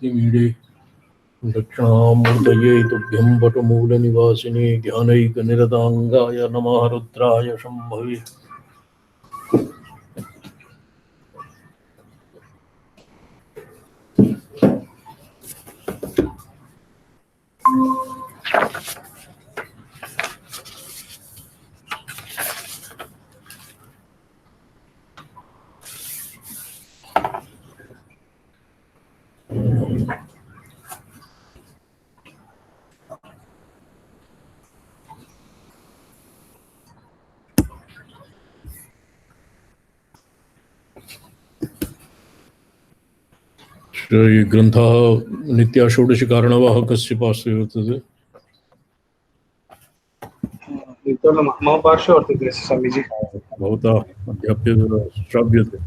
भक्तिमीडे दक्षिणामूर्तये तुभ्यं वटमूलनिवासिने ज्ञानैकनिरताङ्गाय नमः रुद्राय शम्भवे। ये ग्रंथः नित्याषोडशकारणवाहकस्य पार्श्वे वर्तते। मम पार्श्वे वर्तते स्वामीजी। भवतः अध्याप्यते श्राव्यते।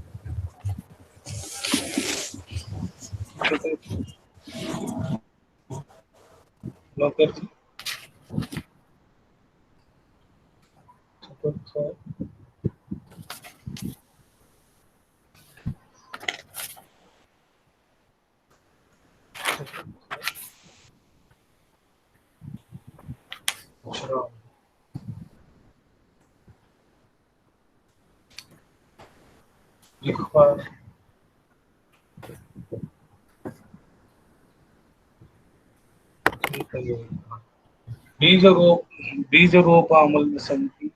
बीजरूपामूल्यसन्ति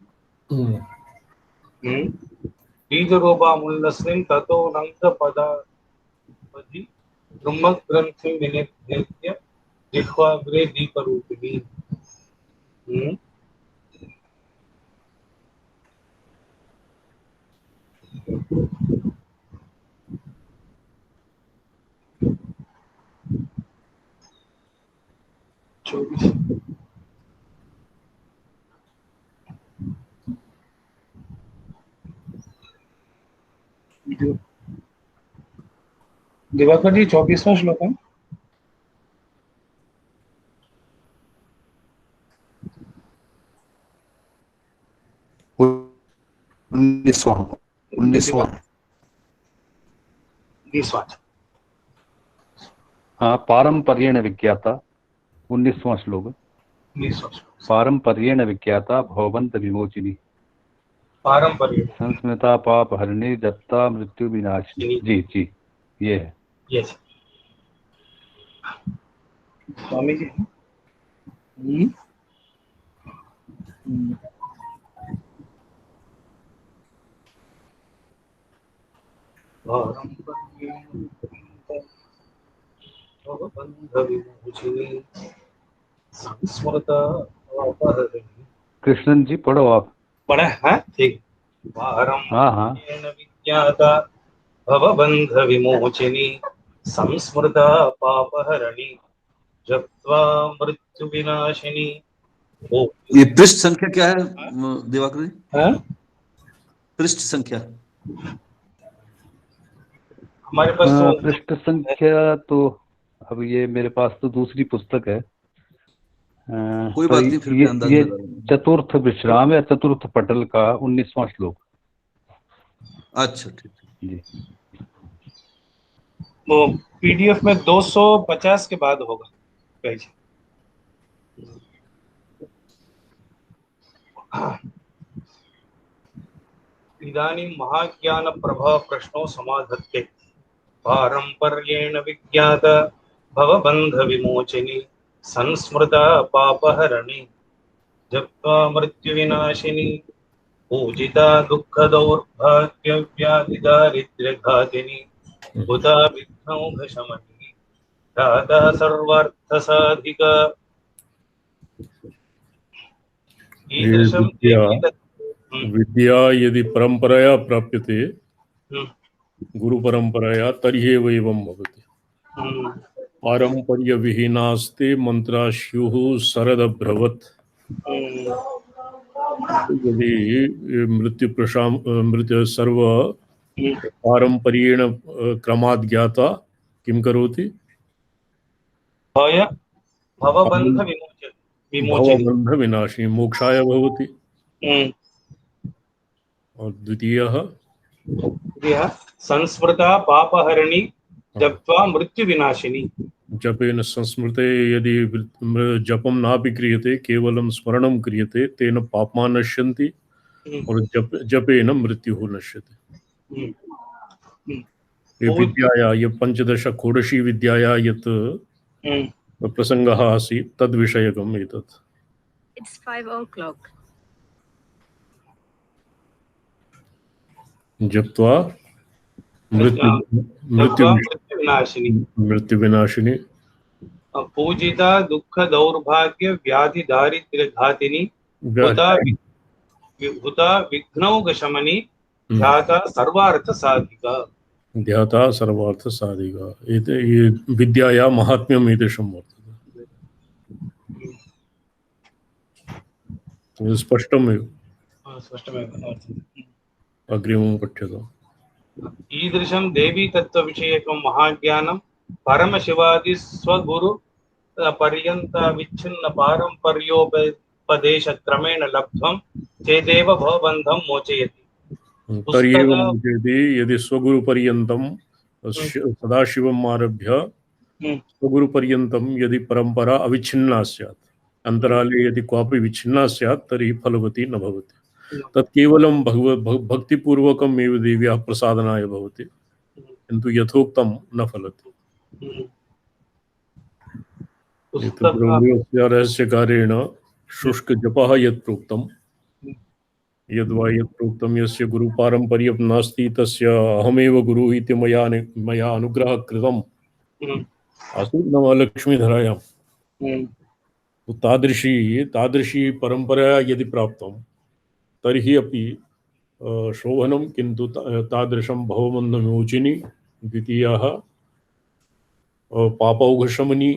बीजरूपामूल्यस्मिन् ततो नन्दपदापदि ब्रह्मग्रन्थिं विनिर्देत्य जिह्वाग्रे दीपरूपिणी। दिवाकर जी 24वां श्लोक है। हाँ, पारंपर्येण विज्ञाता 19वां श्लोक। पारंपर्येण विज्ञाता भवबंध विमोचिनी। पारंपर्य संस्मृता पाप हरिणी दत्ता मृत्यु विनाशिनी। जी जी, ये है। यस स्वामी जी। कृष्णन जी पढ़ो आप। पढ़े हैं? ठीक। हाँ। विज्ञाता भवबंध विमोचिनी संस्मृता पापहरणी जप्त्वा मृत्यु विनाशिनी। ये पृष्ठ संख्या क्या है दिवाकर जी? पृष्ठ संख्या हमारे पास पृष्ठ संख्या तो अब ये मेरे पास तो दूसरी पुस्तक है। कोई बात नहीं, फिर भी अंदाजा ये लगा लूंगा। चतुर्थ विश्राम या चतुर्थ पटल का 19वां श्लोक। अच्छा ठीक जी। वो पीडीएफ में 250 के बाद होगा पेज। इदानीं महाज्ञान प्रभा प्रश्नो समाधत्ते पारंपर्येण विज्ञात भवबंध विमोचिनी संस्मृता पापहरणी जप्त्वा मृत्यु विनाशिनी पूजिता दुःख दौर्भाग्य व्याधि दारिद्र्य घातिनी बुधा विघ्नौघ शमनी दाता सर्वार्थ साधिका। विद्या यदि परंपरया प्राप्यते गुरु परंपरया तर्ह्येव एवं भवति। पारंपर्य विहीनास्ते मंत्रा स्युः शरदभ्रवत्। यदि मृत्यु सर्व पारंपर्येण क्रमात् ज्ञाता किं करोति? भवबंध विनाशी मोक्षाय भवति। और द्वितीयः संस्मृता पापहरणी जप्त्वा मृत्यु विनाशिनी। जपेन संस्मृते यदि जपम नापि क्रियते केवलं स्मरणं क्रियते तेन पापमा नश्यन्ति और जपेन मृत्युः नश्यते। ये विद्याया ये पंचदश षोडशी विद्याया यत् प्रसंगः आसीत् तद्विषयकम् एतत्। It's 5 o'clock. जप्त्वा मृत्यु विनाशिनी पूजिता दुख दौर्भाग्य व्याधि दारिद्र्य घातिनी हुता विघ्नौघ शमनी ध्याता सर्वार्थ साधिका। ध्याता सर्वार्थ साधिका ये विद्याया महात्म्यम् एतेषां वर्तते। स्पष्टमेव अग्रिमं पठ्यताम्। ईदृशं देवी तत्व विषयकं महाज्ञानं परमशिवादि स्वगुरु पर्यन्त विच्छिन्न पारंपर्योपदेश क्रमेण लब्ध्वं चेदेव भवबन्धं मोचयति। तर्येव मोचयति यदि स्वगुरुपर्यन्तं सदाशिवम् आरभ्य स्वगुरुपर्यन्तं यदि परंपरा अविच्छिन्ना स्यात्, अंतराले यदि क्वापि विच्छिन्ना स्यात् तर्हि फलवती न भवति। तत् केवलं भक्तिपूर्वकम् एव देव्याः प्रसादनाय भवति, किन्तु यथोक्तं न फलति। रहस्यकारेण शुष्क जपः यत् प्रोक्तं यद्वा यत् प्रोक्तं यस्य गुरुपारम्पर्यं नास्ति तस्य अहमेव गुरुः इति मया अनुग्रहः कृतम् आसीत् नवलक्ष्मीधरायां। तादृशी परंपरा यदि प्राप्तं तर्हि अपि शोभनं, किन्तु तादृशं भवबन्धविमोचिनी द्वितीयः पापौघशमनी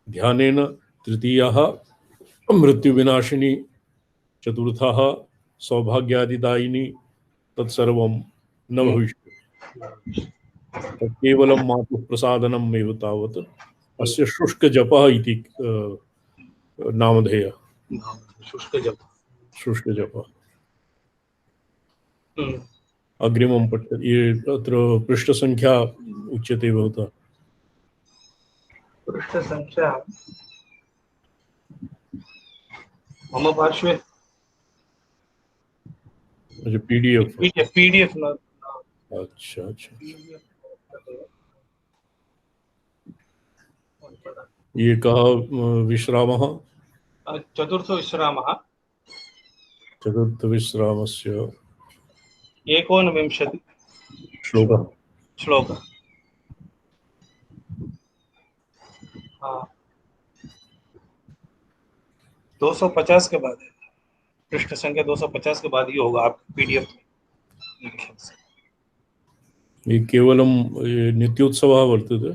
ध्यानेन, तृतीयः मृत्युविनाशिनी, चतुर्थः सौभाग्यादिदायिनी तत्सर्वं न भविष्यति। केवलं मातुः प्रसादनम् एव तावत् अस्य शुष्कजपः इति नामधेयः। शुष्कजपः। अग्रिमं पठ्यते। ये अत्र पृष्ठसङ्ख्या उच्यते भवता। पृष्ठसङ्ख्या मम पार्श्वे पीडीएफ न। अच्छा अच्छा। ये कः विश्रामः? चतुर्थ विश्रामः। चतुर्थ विश्रामस्य 19 श्लोकः। हाँ 250 के बाद है, पृष्ठ संख्या 250 के बाद ही होगा आपके पीडीएफ में। ये केवलं नित्योत्सवः वर्तते।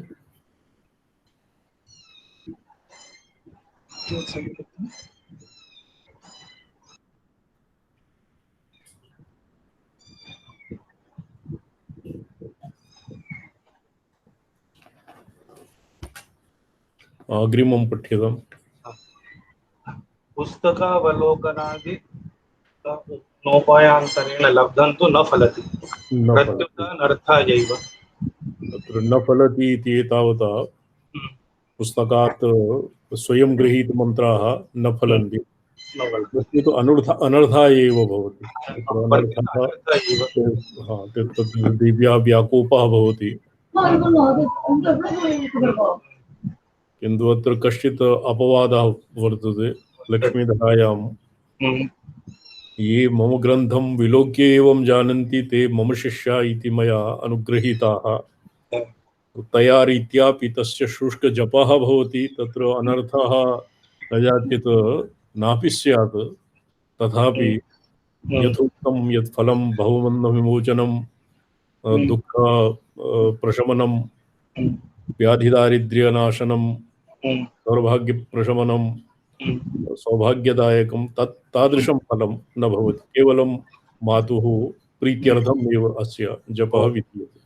अग्रिमं पठ्यताम्। पुस्तकावलोकनादि नोपायांतरेण लब्धं तु न फलति प्रत्युत अनर्थायैव। तत्र न फलति इति तावता पुस्तकात् स्वयं गृहीतमन्त्राः न फलन्ति, तु अनर्था एव भवति। तत्र दिव्या व्याकोपः भवति, किन्तु अत्र कश्चित् अपवादः वर्तते लक्ष्मीधरायां। ये मम ग्रन्थं विलोक्य एवं जानन्ति ते मम शिष्या इति मया अनुगृहीताः, तया रीत्यापि तस्य शुष्कजपः भवति। तत्र अनर्थः कदाचित् नापि स्यात्, तथापि यथोक्तं यत् फलं भवबन्धविमोचनं, दुःख प्रशमनं, व्याधिदारिद्र्यनाशनं, दौर्भाग्यप्रशमनं, सौभाग्यदायकं तादृशं फलं न भवति। केवलं मातुः प्रीत्यर्थम् एव अस्य जपः विद्यते।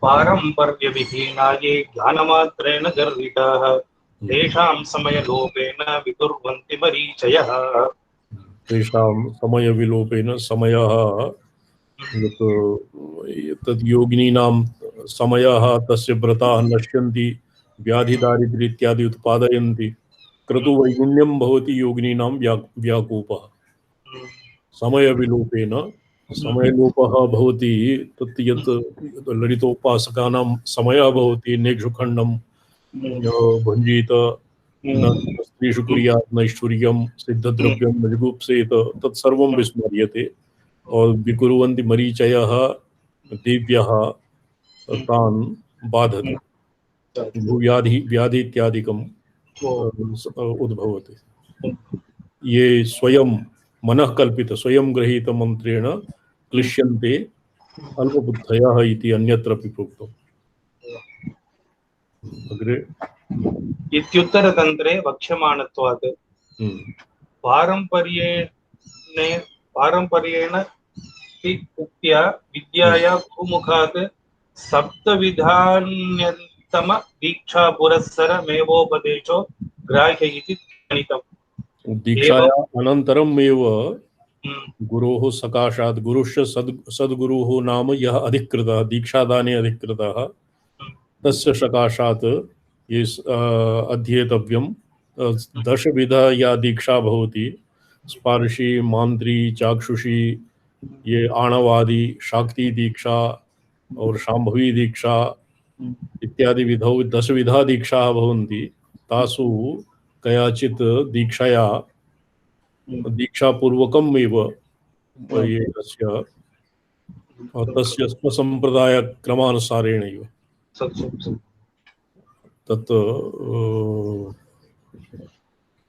पारम्पर्यविहीना ये ज्ञानमात्रेण गर्विताः तेषां समयलोपेन विकुर्वन्ति मरीचयः। तेषां समयविलोपेन समयः यत् तद् योगिनीनां समयः तस्य व्रताः नश्यन्ति, व्याधिदारिद्र्य इत्यादि उत्पादयन्ति, क्रतुवैगुण्यं भवति योगिनीनां व्याकोपः। समयविलोपेन समयलोपः भवति, तत् यत् ललितोपासकानां समयः भवति, नेक्षुखण्डं भुञ्जीत, न स्त्रीषु कुर्यात् नैष्ठुर्यं, सिद्धद्रव्यं न जुगुप्सेत, तत्सर्वं विस्मर्यते और विकुर्वन्ति मरीचयः देव्यः तान् बाधते, व्याधि इत्यादिकम् उद्भवति। ये स्वयं मनः कल्पित स्वयं गृहीत मंत्रेण क्लिश्यन्ते अल्पबुद्धयः इति अन्यत्रापि प्रोक्तम्। अग्रे इत्युत्तरतन्त्रे वक्ष्यमाणत्वात् पारम्पर्येण उक्त्या विद्याया गुरुमुखात् सप्तविधान्यतम दीक्षा पुरस्सरमेवोपदेशो ग्राह्य इति ध्वनितम्। दीक्षाया अनन्तरमेव गुरोः सकाशात् गुरुश्च सद्गुरुः नाम यः अधिकृतः दीक्षादाने अधिकृतः तस्य सकाशात् ये अध्येतव्यं। दशविधा या दीक्षा भवति, स्पार्शी, मान्त्री, चाक्षुषी, ये आणवादि, शाक्ति दीक्षा और शाम्भवी दीक्षा इत्यादि विधौ दशविधा दीक्षाः भवन्ति। तासु कयाचित् दीक्षाया दीक्षापूर्वकम् एव ये तस्य स्वसम्प्रदाय क्रमानुसारेणैव तत्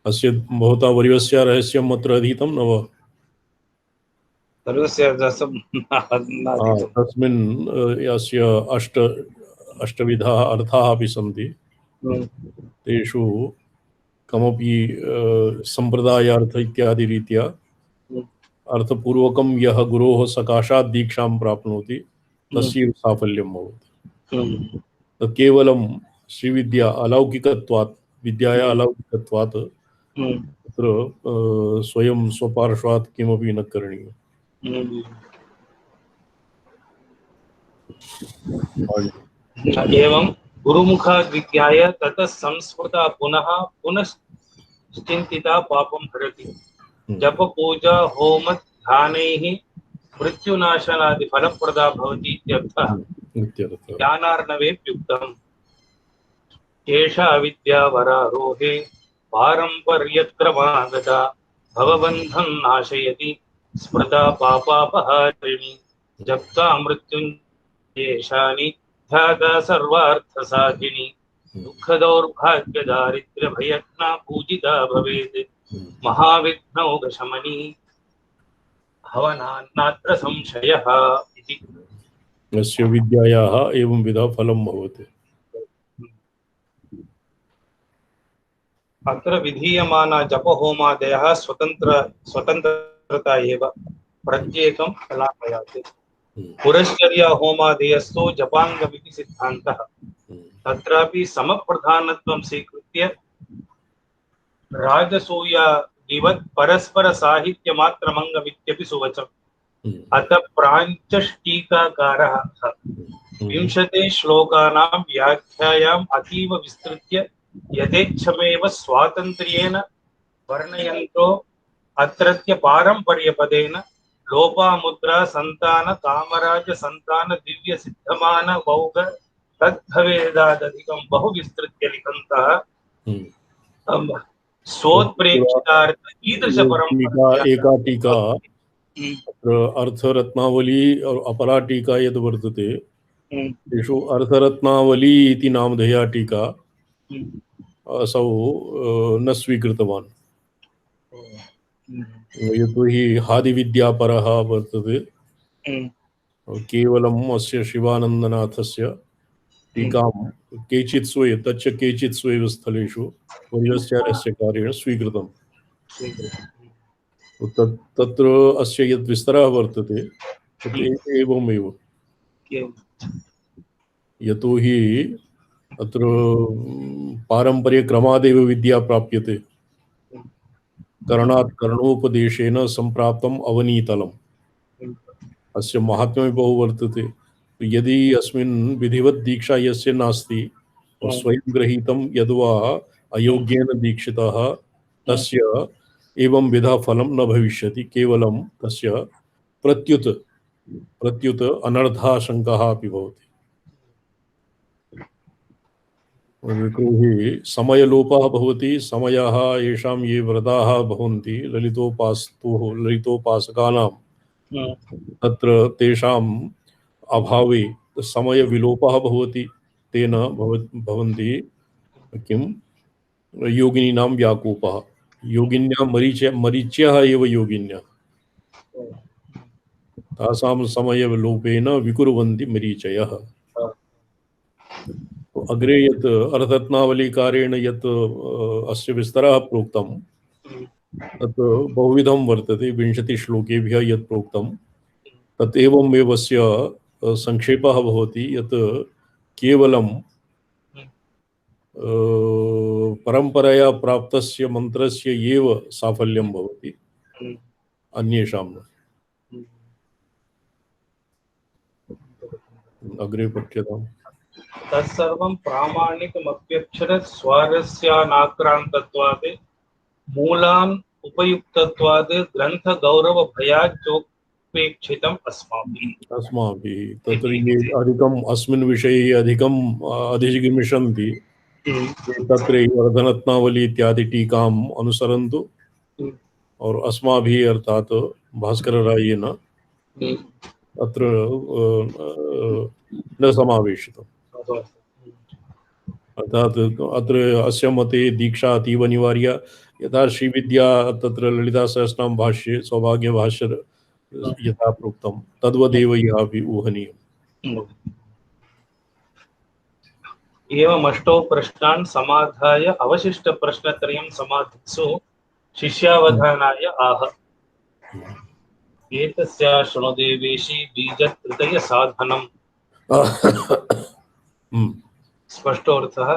अस्य भवता वर्यस्य रहस्यम् अत्र अधीतं न वा? तस्मिन् यस्य अष्टविधाः अर्थाः अपि सन्ति। तेषु कमपि सम्प्रदायार्थ इत्यादि रीत्या अर्थपूर्वकं यः गुरोः सकाशात् दीक्षां प्राप्नोति तस्य साफल्यं भवति। तत् केवलं श्रीविद्या अलौकिकत्वात्, विद्याया अलौकिकत्वात् तत्र स्वयं स्वपार्श्वात् किमपि न करणीयम्। एवं गुरुमुखात् विज्ञाय ततः संस्मृता पुनः चिन्तिता पापं हरति। जप पूजा होम ध्यानैः मृत्युनाशनादि फलप्रदा भवति इत्यर्थः। ज्ञानार्णवेप्युक्तम्। एषा अविद्या वरारोहे पारम्पर्यक्रमागता भवबन्धं नाशयति स्मृता पापापहारिणी। जप्ता मृत्युञ्जेशानि ध्याता सर्वार्थसाधिनी। दुःखदौर्भाग्यदारिद्र्यभयज्ञा पूजिता भवेत्। महाविघ्नौघशमनी हवनान्नात्र संशयः इति। यस्य विद्यायाः एवं विधा फलं भवति। अत्र विधीयमाना जपहोमादयः स्वतन्त्रता एव प्रत्येकं कलापयात्। पुरश्चर्या होमादयस्तु जपाङ्गमिति सिद्धान्तः। तत्रापि समप्रधानत्वं स्वीकृत्य राजसूयादिवत् परस्पर साहित्यमात्रमङ्गमित्यपि सुवचम्। अतः प्राञ्चष्टीकाकारः 20 श्लोकानां व्याख्यायाम् अतीव विस्तृत्य यथेच्छमेव स्वातन्त्र्येण वर्णयन्तो अत्रत्य पारम्पर्यपदेन लोपामुद्रा संतान कामराज संतान दिव्य सिद्धमान वौग तद्भवेदादधिकं बहु विस्तृत्य लिखन्तः। स्वोत्प्रेक्षितार्थ ईदृश परम्परा एका टीका अर्थरत्नावली और अपरा टीका यद् वर्तते तेषु अर्थरत्नावली इति नामधेया टीका असौ न स्वीकृतवान्। यतोहि हादिविद्यापरः वर्तते। केवलम् अस्य शिवानन्दनाथस्य टीकां केचित् स्वेव स्थलेषु वर्यस्यास्य कार्येण स्वीकृतम्। तत्र अस्य यद् विस्तरः वर्तते तत् एवमेव। यतोहि अत्र पारम्पर्यक्रमादेव विद्या प्राप्यते। करणात् कर्णोपदेशेन संप्राप्तम् अवनीतलम्। अस्य महात्म्यं बहु वर्तते। यदि अस्मिन् विधिवत् दीक्षा यस्य नास्ति और स्वयं गृहीतं यद्वा अयोग्येन दीक्षितः तस्य एवं विधा फलं न भविष्यति, केवलं तस्य प्रत्युत अनर्थाशंकः अपि भवति। विक्रोहे समयलोपः भवति। समयः येषां ये व्रताः भवन्ति ललितोपासकानां तत्र तेषाम् अभावे समयविलोपः भवति। तेन भवन्ति किं योगिनीनां व्याकोपः। योगिन्यां मरीच्यः एव योगिन्यः तासां समयविलोपेन विकुर्वन्ति मरीचयः। अग्रे यत् अर्थरत्नावलीकारेण यत् अस्य विस्तरः प्रोक्तं तत् बहुविधं वर्तते। 20 श्लोकेभ्यः यत् प्रोक्तं तत् एवमेव अस्य संक्षेपः भवति यत् केवलं परम्परया प्राप्तस्य मन्त्रस्य एव साफल्यं भवति, अन्येषां न। अग्रे पठ्यताम्। तत्सर्वं प्रामाणिकमप्यक्षर स्वारस्यानाक्रान्तत्वात् मूलान् उपयुक्तत्वात् ग्रन्थ गौरव भयाच्चोपेक्षितम् अस्माभिः। तत्र ये अधिकम् अस्मिन् विषये अधिकम् अधिगमिष्यन्ति तत्र वर्धनरत्नावली इत्यादि टीकाम् अनुसरन्तु और अस्माभिः अर्थात् भास्कररायेन अत्र न समावेशितम्। अर्थात अत्र अस्य मते दीक्षा अतीव अनिवार्या। यथा श्रीविद्या तत्र ललिता सहस्रनाम भाष्ये सौभाग्य भाष्य यथा प्रोक्तं तद्वदेव यः अपि ऊहनीयम्। एवम् अष्टौ प्रश्नान् समाधाय अवशिष्ट प्रश्नत्रयं समाधित्सु शिष्यावधानाय आह। एतस्या शृणुदेवेशि बीजत्रितय साधनम्। स्पष्टोऽर्थः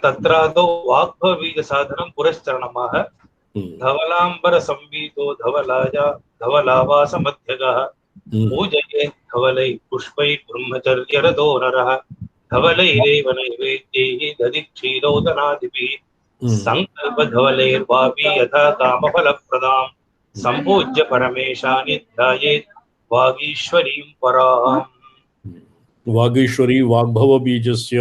तत्रादौ वाग्भवबीज साधनं पुरश्चरणमाह। धवलांबर संवीतो धवलावास मध्यगः पूजयेत् धवलैः पुष्पैः ब्रह्मचर्यरतो नरः। धवलैरेव नैवेद्यैः दधिक्षीरोदनादिभिः संकल्प धवलैर्वापि यथा कामफलप्रदाम् संपूज्य परमेशानि ध्यायेत् वागीश्वरीं पराम्। वागीश्वरी वाग्भव बीजस्य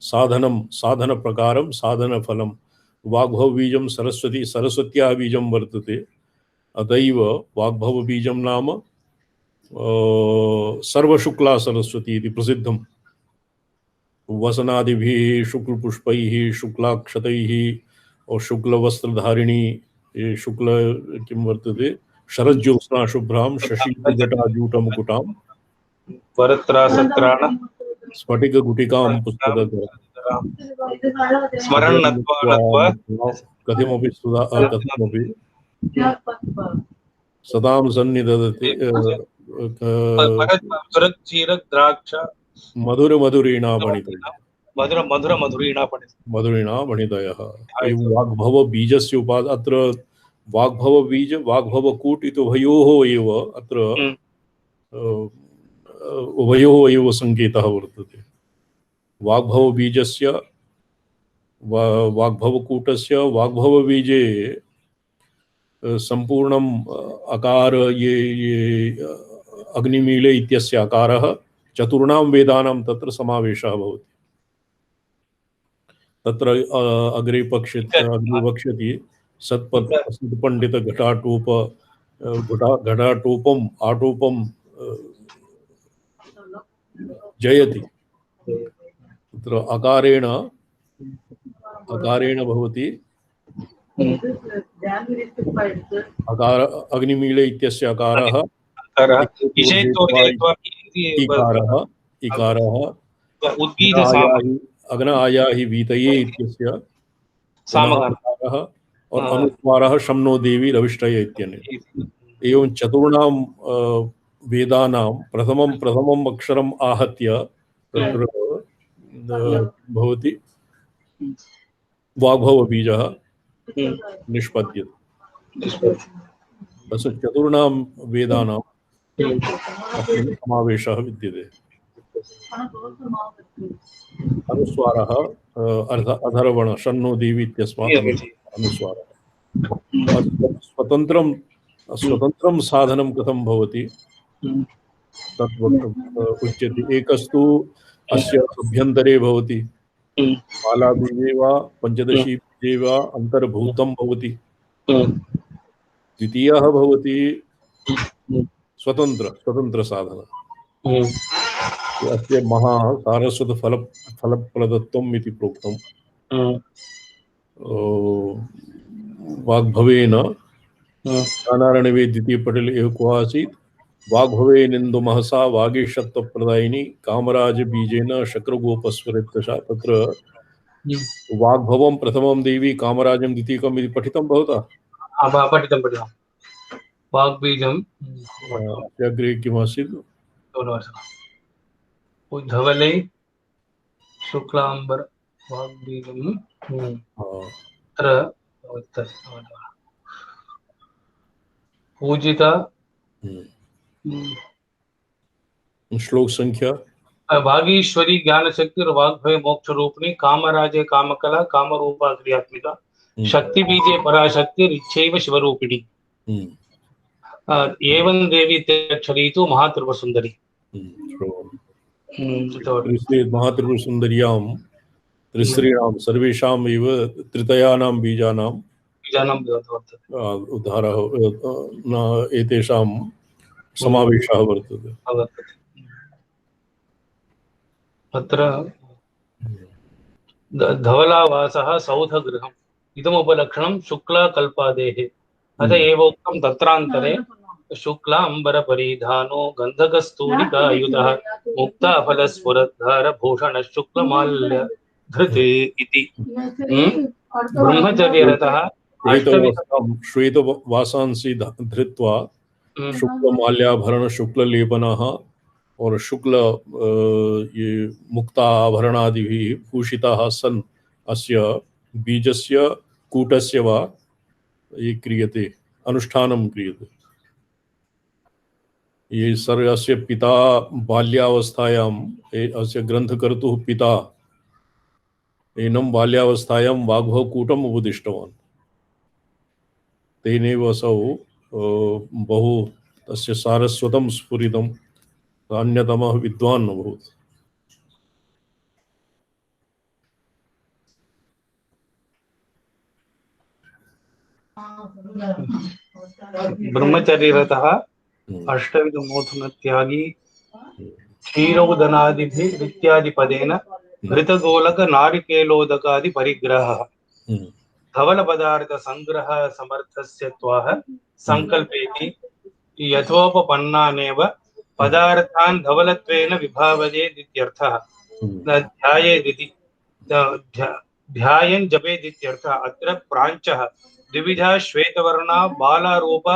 साधन प्रकारं साधन फलं। वाग्भव बीजं सरस्वती सरस्वत्याः बीजं वर्तते। अतैव वाग्भव बीजं नाम सर्वशुक्ला सरस्वती इति प्रसिद्धम्। वसनादिभिः शुक्लपुष्पैः शुक्लाक्षतैः और शुक्लवस्त्रधारिणी शुक्ल किं वर्तते शरज्योत्स्ना शुभ्रां शशीजटाजूटमुकुटां वरत्रासत्राण स्फटिकगुटिकां पुस्तकधरां कथमपि सदां सन्निदधते मधुरीणा भणितयः। वाग्भव बीजस्य उपाद अत्र वाग्भव बीज वाग्भव कूट इति उभयोः एव अत्र उभयोः एव संकेतः वर्तते। वाग्भव बीजस्य वाग्भव कूटस्य वाग्भव बीजे संपूर्णम् अकार ये अग्निमीले इत्यस्य अकारः चतुर्णां वेदानां तत्र समावेशः भवति। तत्र अग्रे वक्ष्यति सत्पंडित घटाटोपम आटोपम जयति। तत्र अकारेण भवति अकार अग्निमीले इत्यस्य अकारः इकारः अग्न आयाहि वीतये इत्यस्य समाहारः और अनुस्वारः शम्नो देवी रविष्टय इत्यनेन। एवं चतुर्णां वेदानां प्रथमम् अक्षरम् आहत्य तत्र भवति वाग्भव बीजः निष्पद्यते। तस्य चतुर्णां वेदानां अस्मिन् समावेशः विद्यते। अनुस्वारः अधर्वण शन्नो देवी इत्यस्मात् अनुस्वारः। स्वतन्त्रं साधनं कथं भवति तत् उच्यते। एकस्तु अस्य अभ्यन्तरे भवति, मालाबीजे वा पंचदशी बीजे वा अंतर्भूतं भवति। द्वितीयः भवति स्वतंत्र साधन। अस्य महा सारस्वत फलप्रदत्वम् इति प्रोक्तम्। वाग्भवेन ज्ञानारणवे द्वितीय पटले एव को आसीत् वाग्भवेनेन्दु महसा वागीशत्वप्रदायिनी कामराज बीजेन शक्रगोपस्वरितशा। तत्र वाग्भवं प्रथमं देवी कामराजं द्वितीयकम् इति पठितं भवता? पठितं वाग्बीजं अग्रे किमासीत्? धवले शुक्लांबर वाग्बीजं पूजिता श्लोक संख्या वागीश्वरी ज्ञान शक्ति और वाग्भय मोक्ष रूपिणी कामराजे कामकला कामरूपा क्रियात्मिका शक्ति बीजे पराशक्ति इच्छैव शिवरूपिणी एवं देवी त्यक्षरी तु महात्रिपुर सुंदरी। महात्रिपुर सुंदर्यां त्रिस्त्रीणां सर्वेषाम् एव त्रितयानां बीजानां उद्धारः एतेषां समावेशः वर्तते। अत्र धवलावासः सौधगृहम् इदमुपलक्षणं शुक्लाकल्पादेः अत एवोक्तं तत्रान्तरे शुक्लांबरपरिधानो गन्धकस्तूलिकायुतः मुक्ताफलस्फुरद्धार भूषणः शुक्लमाल्यधृत् इति। ब्रह्मचर्यरतः श्वेतवासांसि धृत्वा शुक्लमाल्याभरण शुक्ललेपनः और शुक्ल ये मुक्ताभरणादिभिः भूषिताः सन् अस्य बीजस्य कूटस्य वा ये क्रियते, अनुष्ठानं क्रियते। ये अस्य पिता बाल्यावस्थायां अस्य ग्रन्थकर्तुः पिता एनं बाल्यावस्थायां वाग्भवकूटम् उपदिष्टवान्। तेनैव असौ बहु तस्य सारस्वतं स्फुरितम्, अन्यतमः विद्वान् अभूत्। ब्रह्मचर्यरतः अष्टविधमोथन त्यागी क्षीरोदनादिभिः इत्यादिपदेन घृतगोलक नारिकेलोदकादि परिग्रहः धवल पदार्थ संग्रह समर्थस्य त्वाह संकल्पेति यथोपपन्नानेव पदार्थान् धवलत्वेन विभावयेदित्यर्थः ध्यायेदिति ध्यायन् जपेदित्यर्थः। अत्र प्राञ्चः द्विविधा श्वेतवर्णा बालारूप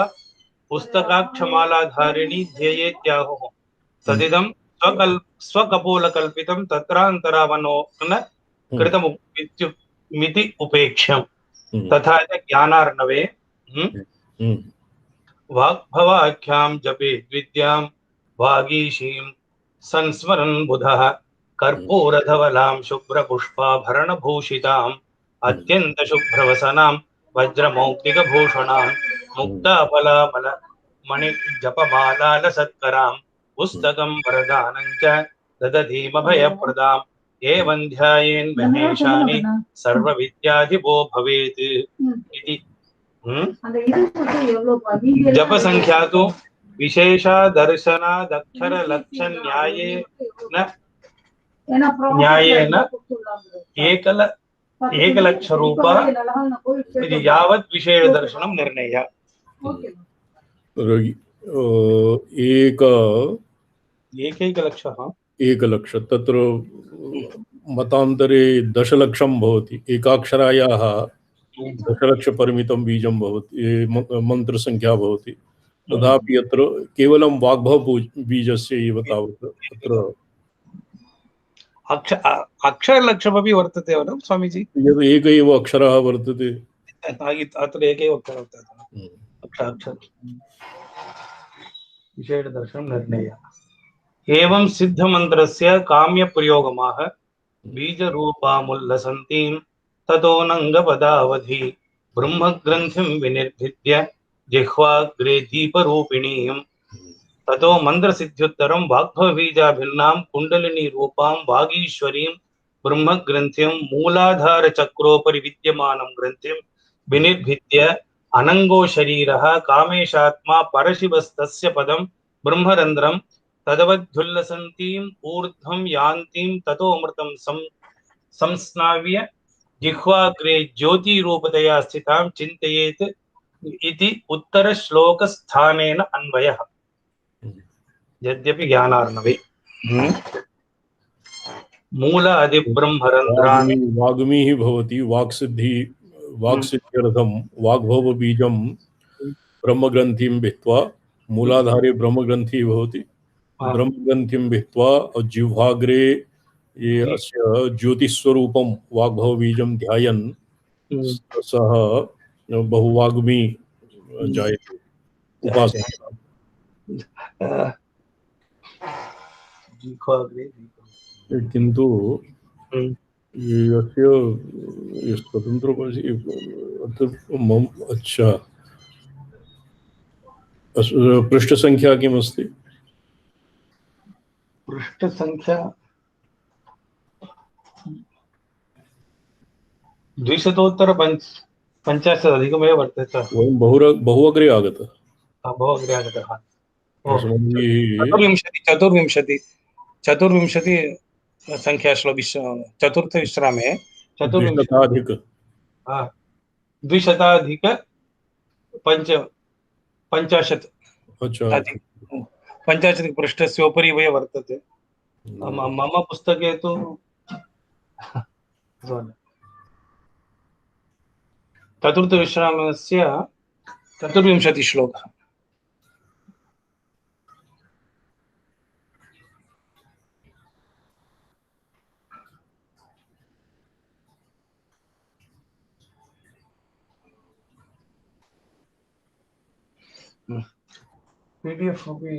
पुस्तकाक्षमालाधारिणी ध्येयेत्याहुः तदिदं स्वकपोलकल्पितं तत्रान्तरावलोकन कृतमिति उपेक्ष्यम्। तथा च ज्ञानार्णवे वाग्भवाख्यां जपेत् विद्यां वागीशीं संस्मरन् बुधः कर्पूरधवलां शुभ्रपुष्पाभरणभूषिताम् अत्यन्तशुभ्रवसनां वज्रमौक्तिकभूषणां मुक्ताफलामल मणिजपमालालसत्करां पुस्तकं वरदानं च ददतीमभयप्रदाम् एवं ध्यायेन् महेशानि सर्वविद्याधिपो भवेत् इति। जप संख्या तो विशेषा दर्शनादक्षर लक्ष्य न्यायेन एकलक्ष रूपा यावत् विषय दर्शनं निर्णय। एकलक्ष तत्र मतान्तरे दशलक्षं भवति। एकाक्षरायाः दशलक्षपरिमितं बीजं भवति, मंत्रसंख्या भवति। तथापि अत्र केवलं वाग्भव बीजस्य एव तावत् अत्र अक्षरलक्षमपि वर्तते वा स्वामीजी? यद् एक एव अक्षरः वर्तते अत्र एकैव उक्तवन्तः अक्षर विशेषदर्शनं निर्णय एवं सिद्धमन्त्रस्य काम्यप्रयोगमाह बीजरूपामुल्लसन्तीं ततोऽनङ्गपदावधि ब्रह्मग्रन्थिं विनिर्भिद्य जिह्वाग्रे दीपरूपिणीं ततो मन्त्रसिद्ध्युत्तरं वाग्भवबीजाभिन्नां कुण्डलिनी रूपां वागीश्वरीं ब्रह्मग्रन्थिं मूलाधारचक्रोपरि विद्यमानं ग्रन्थिं विनिर्भिद्य अनङ्गो शरीरः कामेशात्मा परशिवस्तस्य पदं ब्रह्मरन्ध्रं तदवध्युल्लसन्तीम् ऊर्ध्वं यान्तीं ततोऽमृतं संस्नाव्य जिह्वाग्रे ज्योतिरूपतया स्थितां चिन्तयेत् इति उत्तरश्लोकस्थानेन अन्वयः यद्यपि ज्ञानार्णवे मूल अधिब्रह्मरन्ध्राणि वाग्मी भवति वाक्सिद्ध्यर्थं वाग्भवबीजं ब्रह्मग्रन्थिं भित्त्वा मूलाधारे ब्रह्मग्रन्थि भवति ब्रह्मग्रन्थिं भित्त्वा जिह्वाग्रे ये अस्य ज्योतिस्वरूपं वाग्भवबीजं ध्यायन् सः बहुवाग्मी जायते उपासना किन्तु यस्य स्वतंत्र अच्छा पृष्ठ संख्या किमस्ति पृष्ठ संख्या 250 अधिकमेव वर्तते वयं बहु अग्रे आगतः बहु अग्रे आगतः अस्माभिः 24 संख्या चतुर्थ विश्रामे 200 50 अच्छा 50 पृष्ठस्य उपरि वय वर्तते मम पुस्तके तु चतुर्थ विश्रामस्य 24 श्लोकः PDF भी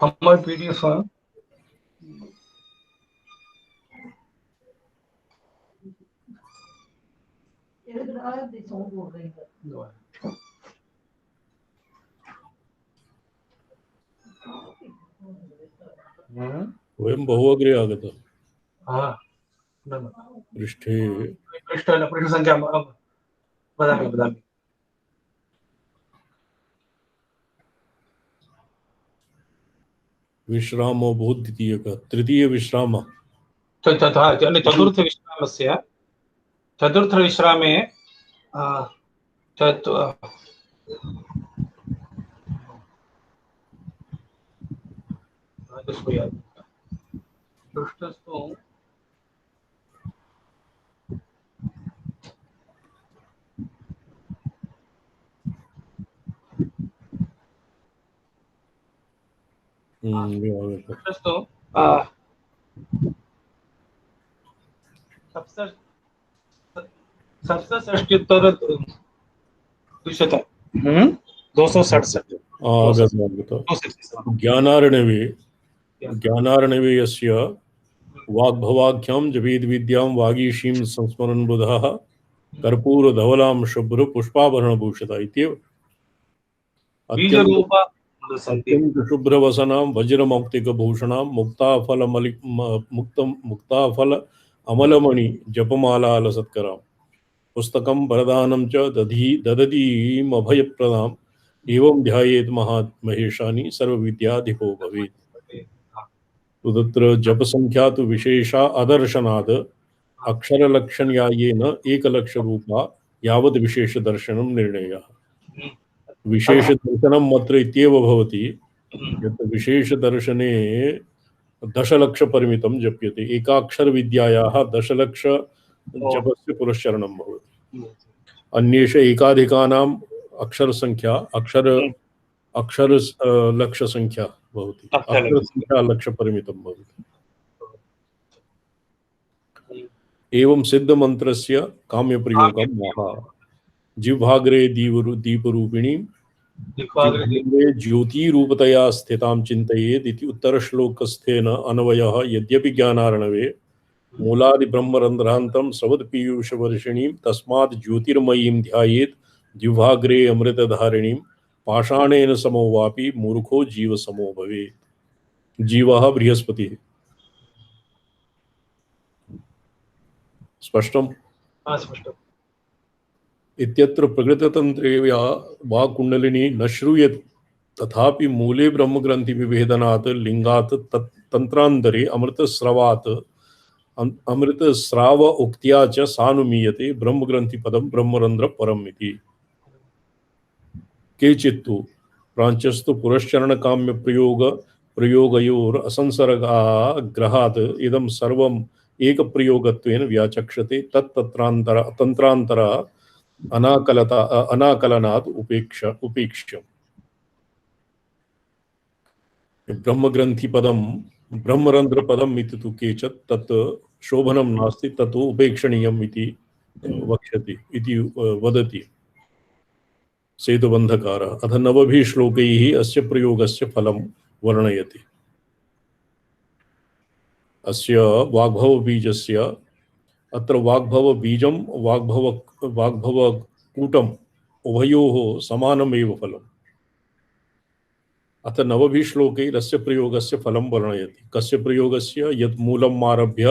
हमारे PDF है वयं बहु अग्रे आगतः पृष्ठे पृष्ठसंख्या वदामि विश्रामो भूत् द्वितीयकः तृतीय विश्राम चतुर्थ विश्रामस्य चतुर्थ विश्रामे पृष्ठस्थो सप्तषष्ट्युत्तर 267 ज्ञानार्णवे यस्य वाग्भवाख्यां जवेद्विद्यां वागीशीं संस्मरन् बुधः कर्पूरधवलां शुभ्रपुष्पाभरणभूषिता इत्येव अत्यन्त शुभ्रवसनां वज्रमौक्तिकभूषणां मुक्ताफल अमलमणि जपमालालसत्करां पुस्तकं वरदानं च ददतीमभयप्रदाम् एवं ध्यायेत् महेशानि सर्वविद्याधिपो भवेत्। तो तत्र जपसंख्या तु विशेषा अदर्शनात् अक्षरलक्षण्यायेन एकलक्षरूपा यावद् विशेषदर्शनं निर्णयः। विशेषदर्शनं मत्र इत्येव भवति यत् विशेषदर्शने दशलक्षपरिमितं जप्यते एकाक्षरविद्यायाः दशलक्ष जपस्य पुरस्चरणं भवति। अन्येष एकाधिकानाम् अक्षरसंख्या अक्षर लक्ष्यसंख्या भवति, अक्षरसंख्या लक्ष्यपरिमितं भवति। एवं सिद्धमन्त्रस्य काम्यप्रयोगं महा जिह्वाग्रे दीपरूपिणी जिह्वाग्रे ज्योतिरूपतया स्थितां चिन्तयेत् इति उत्तरश्लोकस्थेन अन्वयः यद्यपि ज्ञानार्णवे मूलादिब्रह्मरन्ध्रान्तं स्रवत्पीयूषवर्षिणीं तस्मात् ज्योतिर्मयीं ध्यायेत् जिह्वाग्रे अमृतधारिणीं पाषाणेन समो वापि मूर्खो जीवसमो भवेत्। जीवः बृहस्पतिः। स्पष्टम्? स्पष्टम्। इत्यत्र प्रकृततन्त्रे वा कुण्डलिनी न श्रूयते तथापि मूले ब्रह्मग्रन्थि विभेदनात् लिंगात् तन्त्रान्तरे अमृतस्रवात् अमृतस्राव उक्त्या च सानुमीयते ब्रह्मग्रन्थिपदं ब्रह्मरन्ध्र परम् इति। केचित्तु प्राञ्चस्तु पुरश्चरणकाम्य प्रयोगयोर असंसर्गाग्रहात् इदं सर्वम् एकप्रयोगत्वेन व्याचक्षते तन्त्रान्तर अनाकलनात् उपेक्ष्य ब्रह्मग्रन्थिपदं ब्रह्मरन्ध्रपदम् इति तु केचित् तत् शोभनं नास्ति तत् उपेक्षणीयम् इति वक्ष्यति इति वदति सेतुबन्धकारः। अथ नवभिः श्लोकैः अस्य प्रयोगस्य फलं वर्णयति। अस्य वाग्भवबीजस्य अत्र वाग्भवबीजं वाग्भवकूटम् उभयोः समानमेव फलम्। अथ नवभिः श्लोकैरस्य प्रयोगस्य फलं वर्णयति। कस्य प्रयोगस्य? यत् मूलम् आरभ्य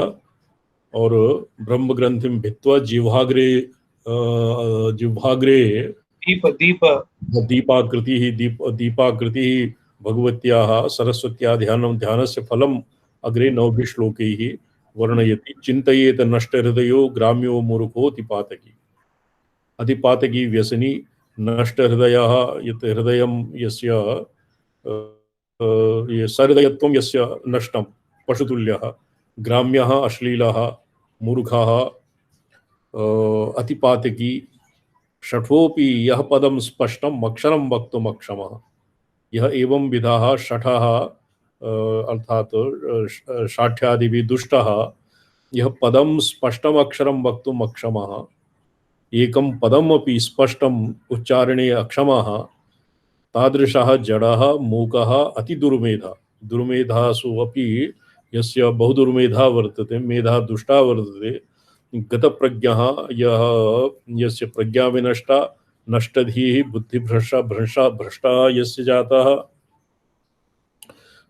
और ब्रह्मग्रन्थिं भित्त्वा जिह्वाग्रे दीपाकृतिः भगवत्याः सरस्वत्याः ध्यानस्य फलम् अग्रे नवभिः श्लोकैः वर्णयति। चिन्तयेत नष्टहृदयो ग्राम्यो मूर्खो अतिपातकी। अतिपातकी व्यसनी नष्टहृदयः यत् हृदयं यस्य सहृदयत्वं यस्य नष्टं पशुतुल्यः, ग्राम्यः अश्लीलः, मूर्खः, अतिपातकी, षठोपि यः पदं स्पष्टम् अक्षरं वक्तुम् अक्षमः। यः एवं विधाः षठः अर्थात शाठ्यादिभिः दुष्टः यः पदं स्पष्टम् अक्षरं वक्तुम् अक्षमः, एकं पदमपि स्पष्टम् उच्चारणे अक्षमः, तादृशः जडः मूकः अतिदुर्मेधः। दुर्मेधासु अपि यस्य बहुदुर्मेधा वर्तते, मेधा दुष्टा वर्तते, गतप्रज्ञः यस्य प्रज्ञा विनष्टा, नष्टधीः बुद्धिभ्रष्टा यस्य जातः,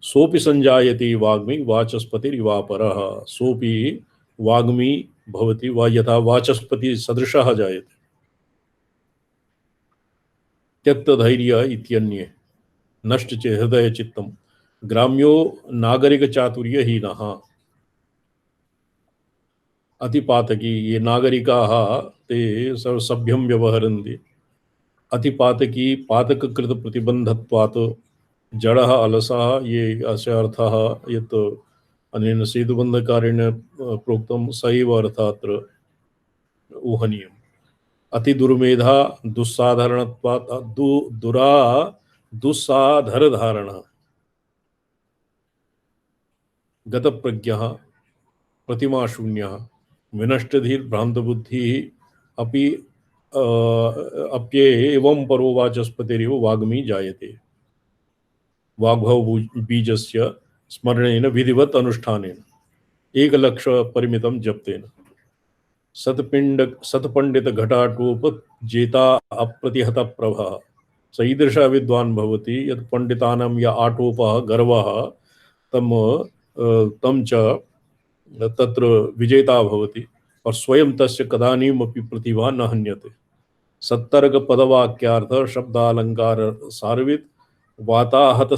सोपि संजायते वाग्मी वाचस्पतिरिवापरः। सोपि वाग्मी भवति वा यथा वाचस्पति सदृशः जायते। त्यक्तधैर्य इत्यन्ये नष्ट हृदय चित्तम ग्राम्यो नागरिक चातुर्यहीनः। अतिपातकी ये नागरिकाः ते सर्वसभ्यं व्यवहरन्ति। अतिपातकी पातककृत प्रतिबन्धत्वात् जडः अलसः ये अस्य अर्थः यत् अनेन सेतुबन्धकारेण प्रोक्तं स एव अर्थः अत्र ऊहनीयम्। अतिदुर्मेधा दुस्साधारणत्वात् दुस्साधरधारणः। गतप्रज्ञः प्रतिमाशून्यः विनष्टधीर्भ्रान्तबुद्धिः अपि अप्येवं परो वाचस्पतिरिव वाग्मी जायते। वाग्भव बीजस्य स्मरणेन विधिवत अनुष्ठानेन एकलक्षपरिमितं जप्तेन सतपंडित घटाटोप जेता अप्रतिहत प्रभः। स ईदृशः विद्वान् भवति यत् पंडितानां या आटोपः गर्वः तं च तत्र विजेता भवति और स्वयं तस्य कदानीमपि प्रतिभा न हन्यते। सत्तर्क पदवाक्यार्थ शब्दालंकार सारवित वाताहत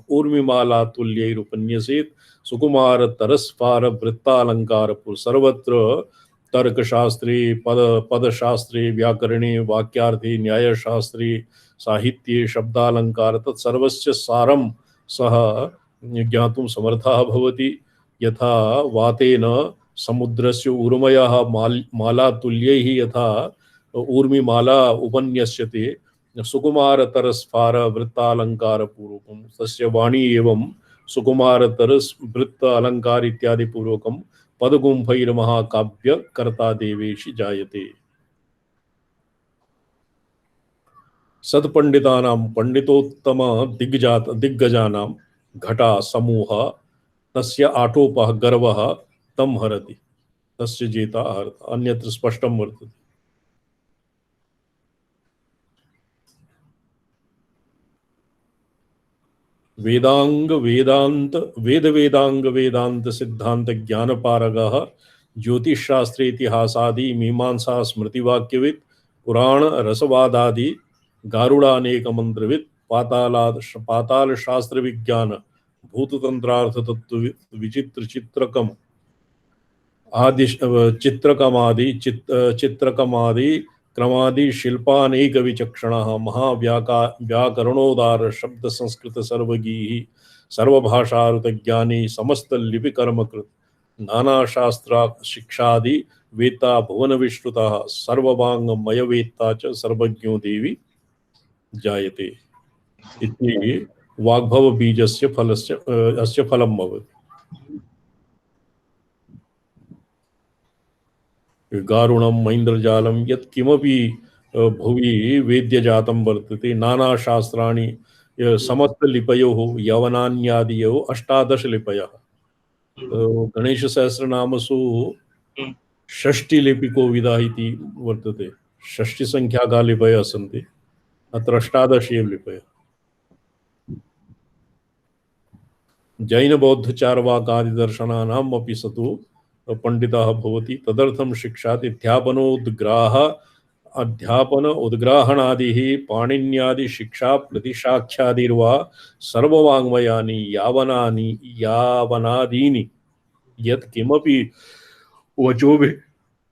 ऊर्मिमाला तुल्यैरुपन्यसेत् सुकुमार तरस्पार वृत्तालंकार सर्वत्र तर्कशास्त्रे पदशास्त्रे व्याकरणे वाक्यार्थे न्यायशास्त्रे साहित्ये शब्दालंकार तत्सर्वस्य सारं सः ज्ञातुं समर्थः भवति। यथा वातेन समुद्रस्य ऊर्मयः मालातुल्यैः यथा ऊर्मिमाला उपन्यस्यते सुकुमारतरस्फार वृत्तालंकार पूर्वकम तस्य वाणी एवं सुकुमारतरस वृत्त अलंकार इत्यादि पूर्वकम पदगुंफैर महाकाव्य कर्ता देवेशि जायते। सत्पंडितानां पंडितोत्तम दिग्गजानां घटा समूह तस्य आटोपः गर्वः तम हरति तस्य जेता हरति अन्यत्र स्पष्टं वर्तते। वेदांग वेदांत वेद वेदांग वेदांत सिद्धांत ज्ञान पारगः ज्योतिषशास्त्र इतिहासादि मीमांसा स्मृतिवाक्यविद पुराण रसवादादि गारुड़ानेक मंत्रविद पाताल शास्त्र विज्ञान भूततंत्रार्थ तत्व विचित्र चित्रकम आदि चित्रकमादि क्रमादि शिल्पानेक विचक्षणः व्याकरणोदार शब्द संस्कृत सर्वगीः सर्वभाषारुतज्ञानी समस्त लिपि कर्मकृत नाना शास्त्र शिक्षादि वेत्ता भुवन विश्रुतः सर्ववाङ्मय वेत्ता च सर्वज्ञो देवी जायते। इति वाग्भव बीजस्य फलस्य अस्य फलं भवति। गारुणं मैन्द्रजालं यत् किमपि भुवि वेद्यजातं वर्तते नाना शास्त्राणि समस्त लिपयोः यवनान्यादयोः 18 लिपयः। गणेश सहस्रनामसु षष्टिलिपिको विदा इति वर्तते। षष्टि संख्याका लिपयः सन्ति अत्र 18 एव लिपयः। जैन बौद्ध चार्वाकादि दर्शनानाम् अपि सतु पंडिताः भवति तदर्थं शिक्षात् अध्यापन उद्ग्राहणादिः पाणिन्यादि शिक्षा प्रतिशाख्यादिर्वा सर्ववाङ्मयानि यावनादीनि यत् किमपि वचोभिः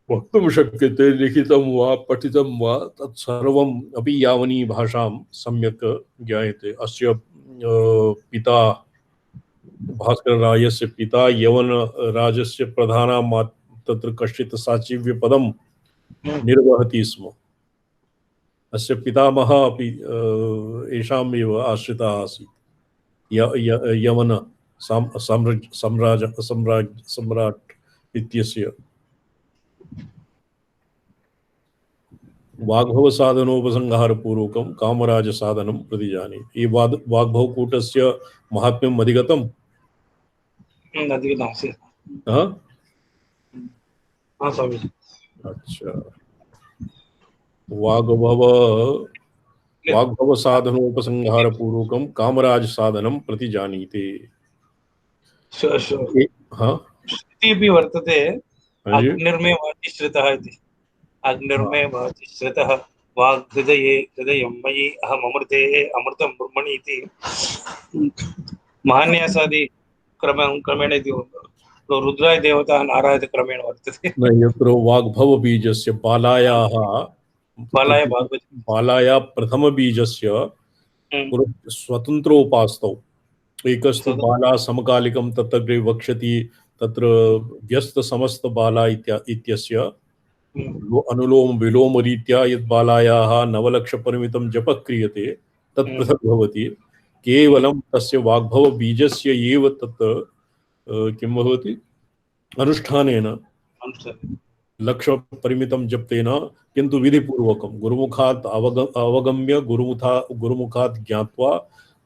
वक्तुं शक्यते लिखितं वा पठितं वा तत्सर्वम् अपि यावनी भाषां सम्यक् ज्ञायते। अस्य पिता भास्कर रायस्य पिता यवन राजस्य प्रधाना तत्र कश्चित् साचिव्यपदं निर्वहति स्म। अस्य पितामहः अपि एषामेव आश्रितः आसीत्। यवन सम्राट् इत्यस्य। वाग्भव साधनोपसंहार पूर्वकं कामराज साधनं प्रतिजाने। ये वाग्भव कूटस्य महात्म्यम् अधिगतम्। अच्छा, वाग्भव साधनोपसंहार पूर्वकं कामराज साधनं प्रतिजानीते। श्रुति भी वर्तते अग्निर्मे वाचि श्रुतः इति। अग्निर्मे वाचि श्रुतः वाग् हृदयं मयि अहम् अमृते अमृतं ब्रह्मणि इति महान्यासादि क्रमेण इति रुद्राय देवता नारायण क्रमेण वर्तते। यत्र वाग्भव बीजस्य बालाया प्रथम बीजस्य स्वतन्त्रोपास्तौ एकस्तु बाला समकालिकं तत्र वक्ष्यति तत्र व्यस्त समस्त बाला इत्यस्य अनुलोम विलोम रीत्या यद् बालायाः नवलक्षपरिमितं जपः क्रियते तत् पृथक् भवति। केवलं तस्य वाग्भव बीजस्य एव तत् किं भवति अनुष्ठानेन लक्षपरिमितं जप्तेन किन्तु विधिपूर्वकं गुरुमुखात् अवगम्य गुरुमुखात् ज्ञात्वा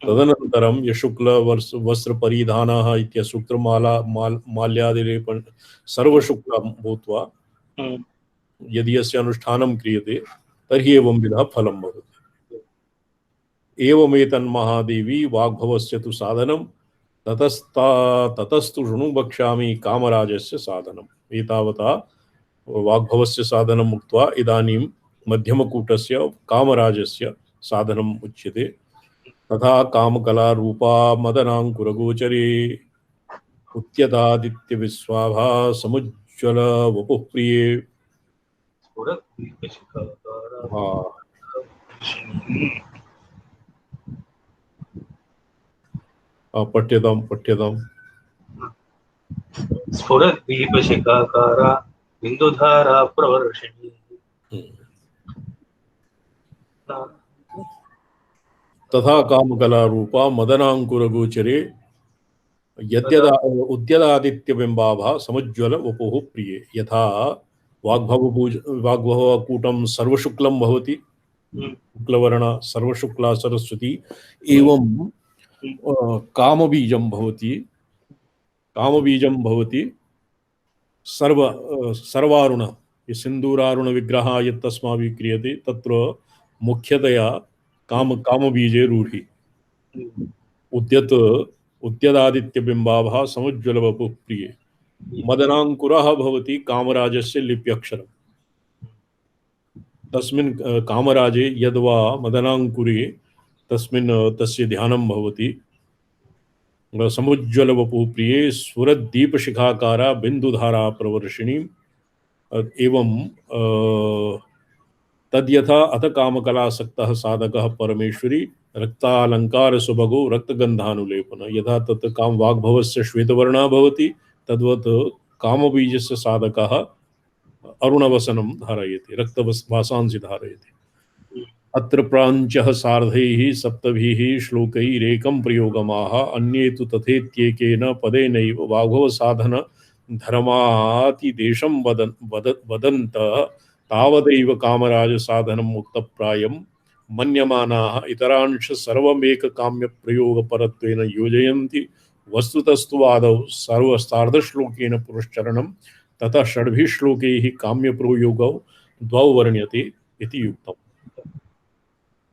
तदनन्तरं यशुक्ल वस्त्र परिधानः इत्य सूत्रमाला माल्यादिलेपन सर्वशुक्लं भूत्वा यदि अस्य अनुष्ठानं क्रियते तर्हि एवं विधः फलं भवति। एवमेतन्महादेवी वाग्भवस्य तु साधनं ततस्तु शृणु वक्ष्यामि कामराजस्य साधनम्। एतावता वाग्भवस्य साधनम् उक्त्वा इदानीं मध्यमकूटस्य कामराजस्य साधनम् उच्यते। तथा कामकला रूपा मदनाङ्कुरगोचरे उत्यतादित्य विश्वाभा समुज्ज्वल वपुः प्रिये। पठ्यताम् स्फुरद्दीपशिखाकारा बिन्दुधारा प्रवर्षिणी तथा कामकला रूपा मदनांकुर गोचरे यद्यदा उद्यदादित्यबिम्बाभा समुज्ज्वल वपुः प्रिये। यथा वाग्भवकूटं सर्वशुक्लं भवति, शुक्लवर्ण सर्वशुक्ला सरस्वती, एवं कामबीजं भवति सर्वारुण, सिंदूरारुण विग्रह यत्तस्माभिः क्रियते तत्र मुख्यतया कामबीजे रूढि। उद्यदादित्यबिम्बाभा समुज्ज्वलवपुः प्रिये। मदनांकुरः भवति कामराजस्य लिप्यक्षरम्। तस्मिन् कामराजे यद्वा मदनांकुरे तस्मिन् तस्य ध्यानं भवति। समुज्ज्वलवपुः प्रिये स्फुरद्दीपशिखाकारा बिन्दुधारा प्रवर्षिणी। एवं तद्यथा अथ कामकलासक्तः साधकः परमेश्वरी रक्तालंकार सुभगो रक्तगंधानुलेपन। यथा तत् काम वाग्भवस्य श्वेतवर्णः भवति तद्वत् कामबीजस्य साधकः अरुणवसनं धारयति, रक्तवासांसि धारयति। अत्र प्राञ्चः सार्धैः सप्तभिः श्लोकैरेकं प्रयोगमाह, अन्ये तु तथेत्येकेन पदेनैव वाग्भवसाधन धर्मातिदेशं वदन्तः तावदैव कामराज साधनं मुक्तप्रायं मन्यमानाः इतरांश सर्वमेक काम्य प्रयोग परत्वेन योजयन्ति। वस्तुतस्तु आदौ सार्धश्लोकेन पुरश्चरणं ततः षड्भिः श्लोकैः काम्य प्रयोगौ द्वौ वर्ण्यते इति युक्तम्।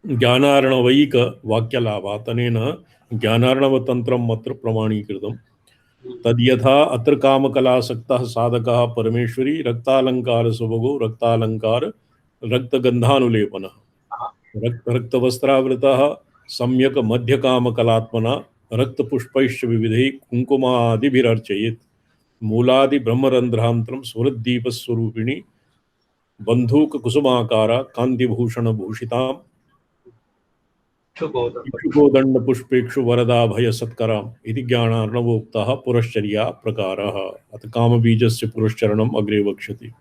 ज्ञानार्णवैक वाक्यलाभात् अनेन ज्ञानार्णवतन्त्रम् अत्र प्रमाणीकृतम्। तद्यथा अत्र कामकलासक्तः साधकः परमेश्वरी रक्तालंकार सुभगो रक्तालंकार रक्तगंधानुलेपनः। रक्तवस्त्रावृतः सम्यक मध्यकामकलात्मना रक्तपुष्पैश्च विविधैः कुङ्कुमादिभिरर्चयेत्। मूलादि ब्रह्मरन्ध्रान्तरं सुहृद्दीपस्वरूपिणी बन्धूककुसुमाकारा कान्तिभूषणभूषिताम् इक्षुकोदण्डपुष्पेक्षु वरदाभय सत्कराम् इति ज्ञानार्णवोक्तः पुरश्चर्या प्रकारः। अथ कामबीजस्य पुरश्चरणम् अग्रे वक्ष्यति।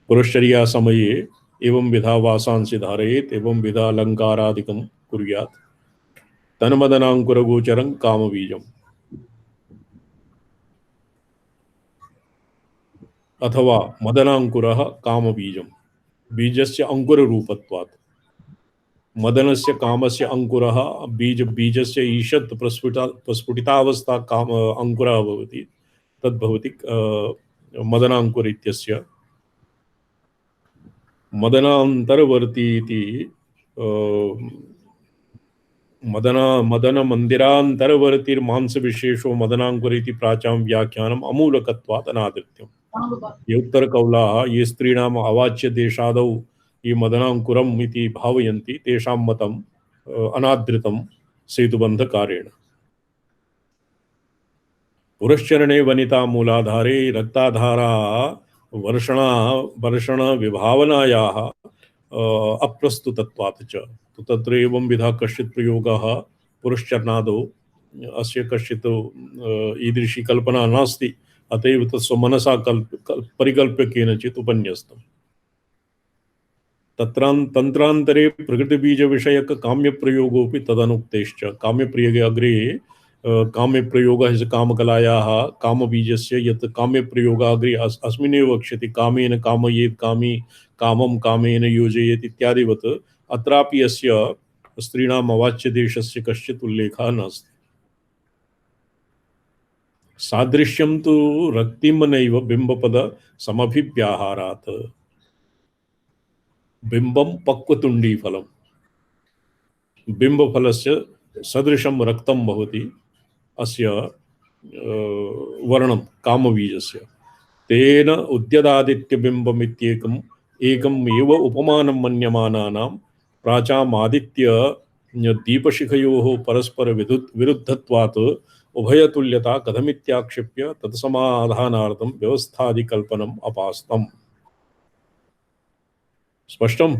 पुरश्चर्या समये एवं विधा वासांसि धारयेत्, एवं विधा अलङ्कारादिकं कुर्यात्। तन्मदनाङ्कुरगोचरं कामबीजम् अथवा मदनाङ्कुरः कामबीजम्। बीजस्य अंकुररूपत्वात् मदनस्य कामस्य अंकुरः बीजस्य ईषत् प्रस्फुटितावस्था काम अंकुरः भवति, तद्भवति मदनांकुर इत्यस्य। मदनान्तरवर्ती इति मदन मंदिरान्तरवर्तिर्मांसविशेषो मदनांकुर इति प्राचां व्याख्यानम् अमूलकत्वात् अनादृत्यम्। ये उत्तरकौलाः ये स्त्रीणाम् अवाच्य देशादौ ये मदनांकुरम् इति भावयन्ति तेषां मतम् अनादृतं सेतुबन्धकारेण। पुरश्चरणे वनिता मूलाधारे रक्ताधारा वर्षण विभावनायाः अप्रस्तुतत्वात् च। तो तत्र एवं विधा कश्चित् प्रयोगः पुरश्चरणादौ अस्य कश्चित् ईदृशी कल्पना नास्ति, अतएव तत्स्वमनसा परिकल्प्य केनचित् उपन्यस्तम्। तन्त्रान्तरे प्रकृतिबीज विषयक काम्य प्रयोगोपि तदनुक्तेश्च। काम्य प्रयोगे अग्रे काम्य प्रयोगः कामकलायाः कामबीजस्य यत् काम्य प्रयोगः अग्रे अस्मिन्नेव वक्ष्यति। कामेन कामयेत्, कामी कामं कामेन योजयेत् इत्यादिवत् अत्रापि अस्य स्त्रीणाम् अवाच्य देशस्य कश्चित् उल्लेखः नास्ति। सादृश्यं तु रक्तिं नैव बिम्बपद समभिव्याहारात्। बिंबम पक्वतुंडी फलम, बिंबफलस्य सदृशं रक्तं भवति अस्य वर्णं कामबीजस्य। तेन उद्यदादित्यबिम्बम् इत्येकम् एकमेव उपमानं मन्यमानानां प्राचाम् आदित्य दीपशिखयोः परस्पर विरुद्धत्वात् उभयतुल्यता कथमित्याक्षिप्य तत्समाधानार्थं व्यवस्थादिकल्पनम् अपास्तम्। स्पष्टम्?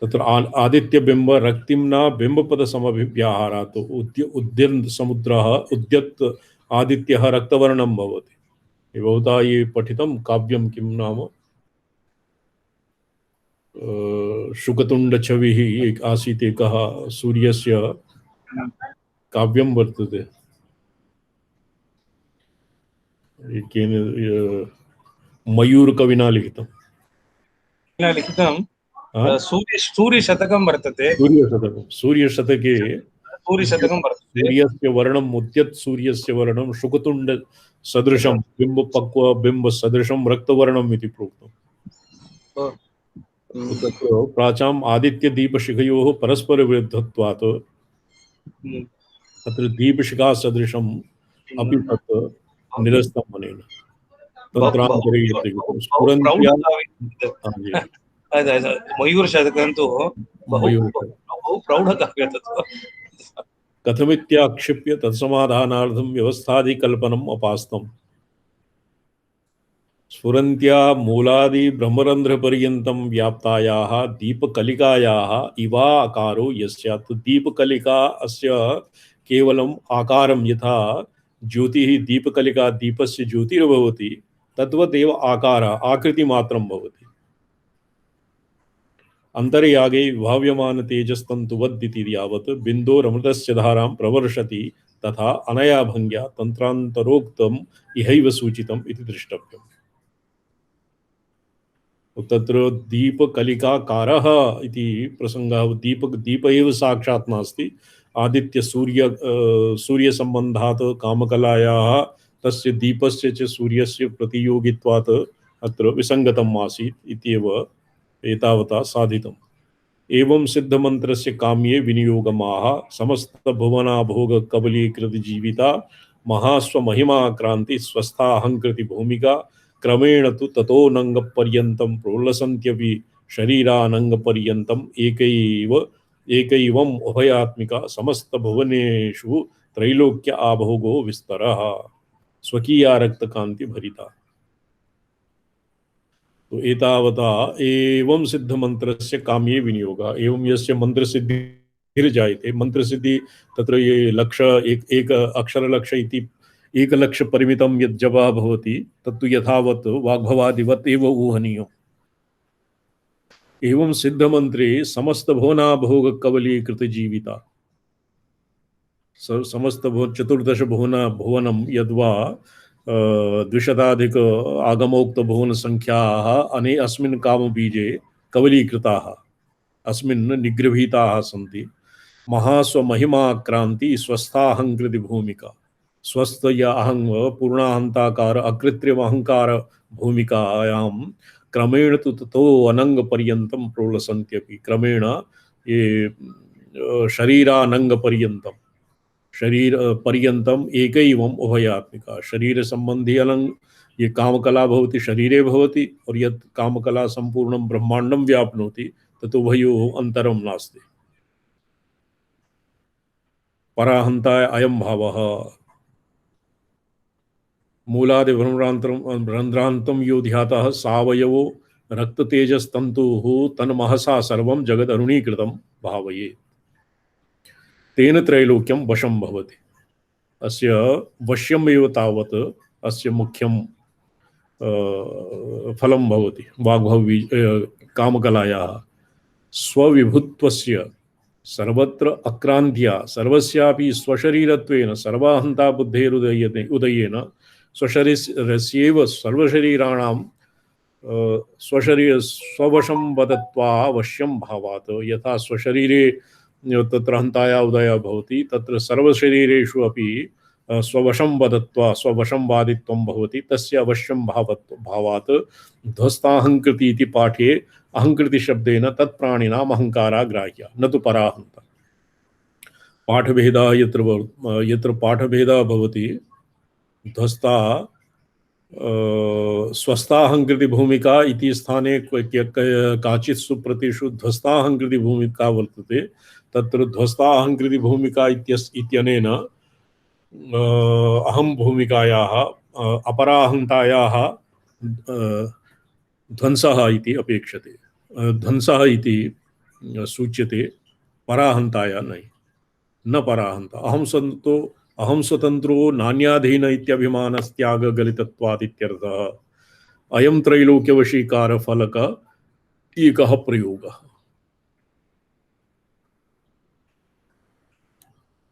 तत्र आदित्यबिम्ब रक्तिम्ना बिम्बपदसमभिव्याहारात् उद्यन् समुद्रः उद्यत् आदित्यः रक्तवर्णं भवति। भवता ये पठितं काव्यं किं नाम शुकतुण्डछविः एक आसीत् एकः सूर्यस्य काव्यं वर्तते। एकेन मयूरकविना लिखितं। सूर्यशतकं वर्तते। सूर्यशतके सूर्यशतकं वर्तते। सूर्यस्य वर्णम् उद्यत् सूर्यस्य वर्णं शुकतुण्ड सदृशं बिम्बपक्व बिम्बसदृशं रक्तवर्णम् इति प्रोक्तम्। तत्र प्राचाम् आदित्यदीपशिखयोः परस्परविरुद्धत्वात् तत्र दीपशिखा सदृशम् अपि तत् निरस्तम् अनेन तन्त्रान्तरे मयूरशतकं तु बहु प्रौढकाव्यं तत्। कथमित्याक्षिप्य तत्समाधानार्थं व्यवस्थादिकल्पनम् अपास्तम्। स्फुरन्त्या मूलादि ब्रह्मरन्ध्रपर्यन्तं व्याप्तायाः दीपकलिकायाः इवाकारो यस्यात् दीपकलिका अस्य केवलम् आकारं यथा ज्योतिः दीपकलिका दीपस्य ज्योतिर्भवति तद्वदेव आकार आकृतिमात्रं भवति। अंतर्यागे विभाव्यमान तेजस्तंतुवद्दिति यावत् बिन्दोरमृतस्य धारां प्रवर्षति तथा अनया भंग्या तंत्रान्तरोक्तम् इहैव सूचितम् इति द्रष्टव्यम्। तत्र दीपकलिकाकारः इति प्रसंगः दीप एव साक्षात् नास्ति। आदित्य सूर्य संबंधात् कामकलायाः तस्य दीपस्य च सूर्यस्य प्रतियोगित्वात् अत्र विसंगतम् आसीत् इत्येव एतावता साधितम्। एवं सिद्धमन्त्रस्य काम्ये विनियोगमाह समस्त भुवना भोग कबलीकृत जीविता महास्वमहिमा क्रांति स्वस्था अहंकृति भूमिका क्रमेण तु ततो नंग पर्यन्तं प्रोल्लसन्त्यपि शरीरानंग पर्यन्तं एकैवम् उभयात्मिका समस्त भुवनेषु त्रैलोक्य आभोगो विस्तरः स्वकीया रक्तकांति भरिता। तो एतावता एवं सिद्ध मंत्रस्य काम्ये विनियोगः एवं यस्य मंत्र सिद्धिर्जायते मंत्र सिद्धि तत्र ये लक्ष्य एक अक्षर लक्ष्य इति एक लक्ष्य परिमितं यत् जपः भवति तत्तु यथावत् वाग्भवादिवत् एव ऊहनीयम्। एवं सिद्ध मंत्रे समस्त भुवना भोग कवलीकृत जीविता समस्त चतुर्दश भुवनं यद्वा द्विशताधिक आगमोक्त भुवन संख्याः अने अस्मिन् कामबीजे कवलीकृताः अस्मिन् निगृहीताः सन्ति। महास्वमहिमा क्रांति स्वस्थाहंकृति भूमिका स्वस्थ या अहं पूर्णाहंताकार अकृत्रिम अहंकार भूमिकायां क्रमेण तु ततो अनंग पर्यन्तं प्रोलसन्त्यपि क्रमेण ये शरीरानंग पर्यन्तं शरीर पर्यन्तम एकैवम् उभयात्मिका शरीर संबंधी अलंग ये कामकला भवति शरीरे भवति और यत् कामकला संपूर्णं ब्रह्मांडं व्याप्नोति ततो उभयोः अन्तरं नास्ति। पराहन्ताय अयं भावः मूलादि रन्ध्रान्तं यो ध्यातः सावयवो रक्ततेजस्तन्तुः तन्महसा सर्वं जगदरुणीकृतं भावयेत् तेन त्रैलोक्यं वशं भवति। अस्य वश्यमेव तावत् अस्य मुख्यं फलं भवति। वाग्भवी कामकलायाः स्वविभुत्वस्य सर्वत्र अक्रान्त्या सर्वस्यापि स्वशरीरत्वेन सर्वाहन्ता बुद्धेरुदयते उदयेन स्वशरीरस्यैव सर्वशरीराणां स्वशरीर स्ववशं वदत्वा वश्यं भावात् यथा स्वशरीरे तत्र हन्ताया उदयः भवति तत्र सर्वशरीरेषु अपि स्ववशं वदत्वा स्ववशं वादित्वं भवति तस्य अवश्यं भावात् ध्वस्ताहंकृति इति पाठे अहंकृति शब्देन तत्प्राणिनाम् अहंकारा ग्राह्या न तु पराहन्ता। पाठभेदः यत्र पाठभेदः भवति ध्वस्ता स्वस्थाहंकृति भूमिका इति स्थाने काचित् सुप्रतिषु ध्वस्ताहंकृति भूमिका वर्तते तत्र ध्वस्ताहंकृति भूमिका इत्यनेन अहं भूमिकायाः अपराहन्तायाः ध्वंसः इति अपेक्षते ध्वंसः इति सूच्यते पराहन्ताया न पराहन्ता। अहं स्वतंत्रो नान्याधीन इत्यभिमानस्त्याग गलितत्वात् इत्यर्थः। अयं त्रैलोक्यवशीकार फलक एकः प्रयोगः।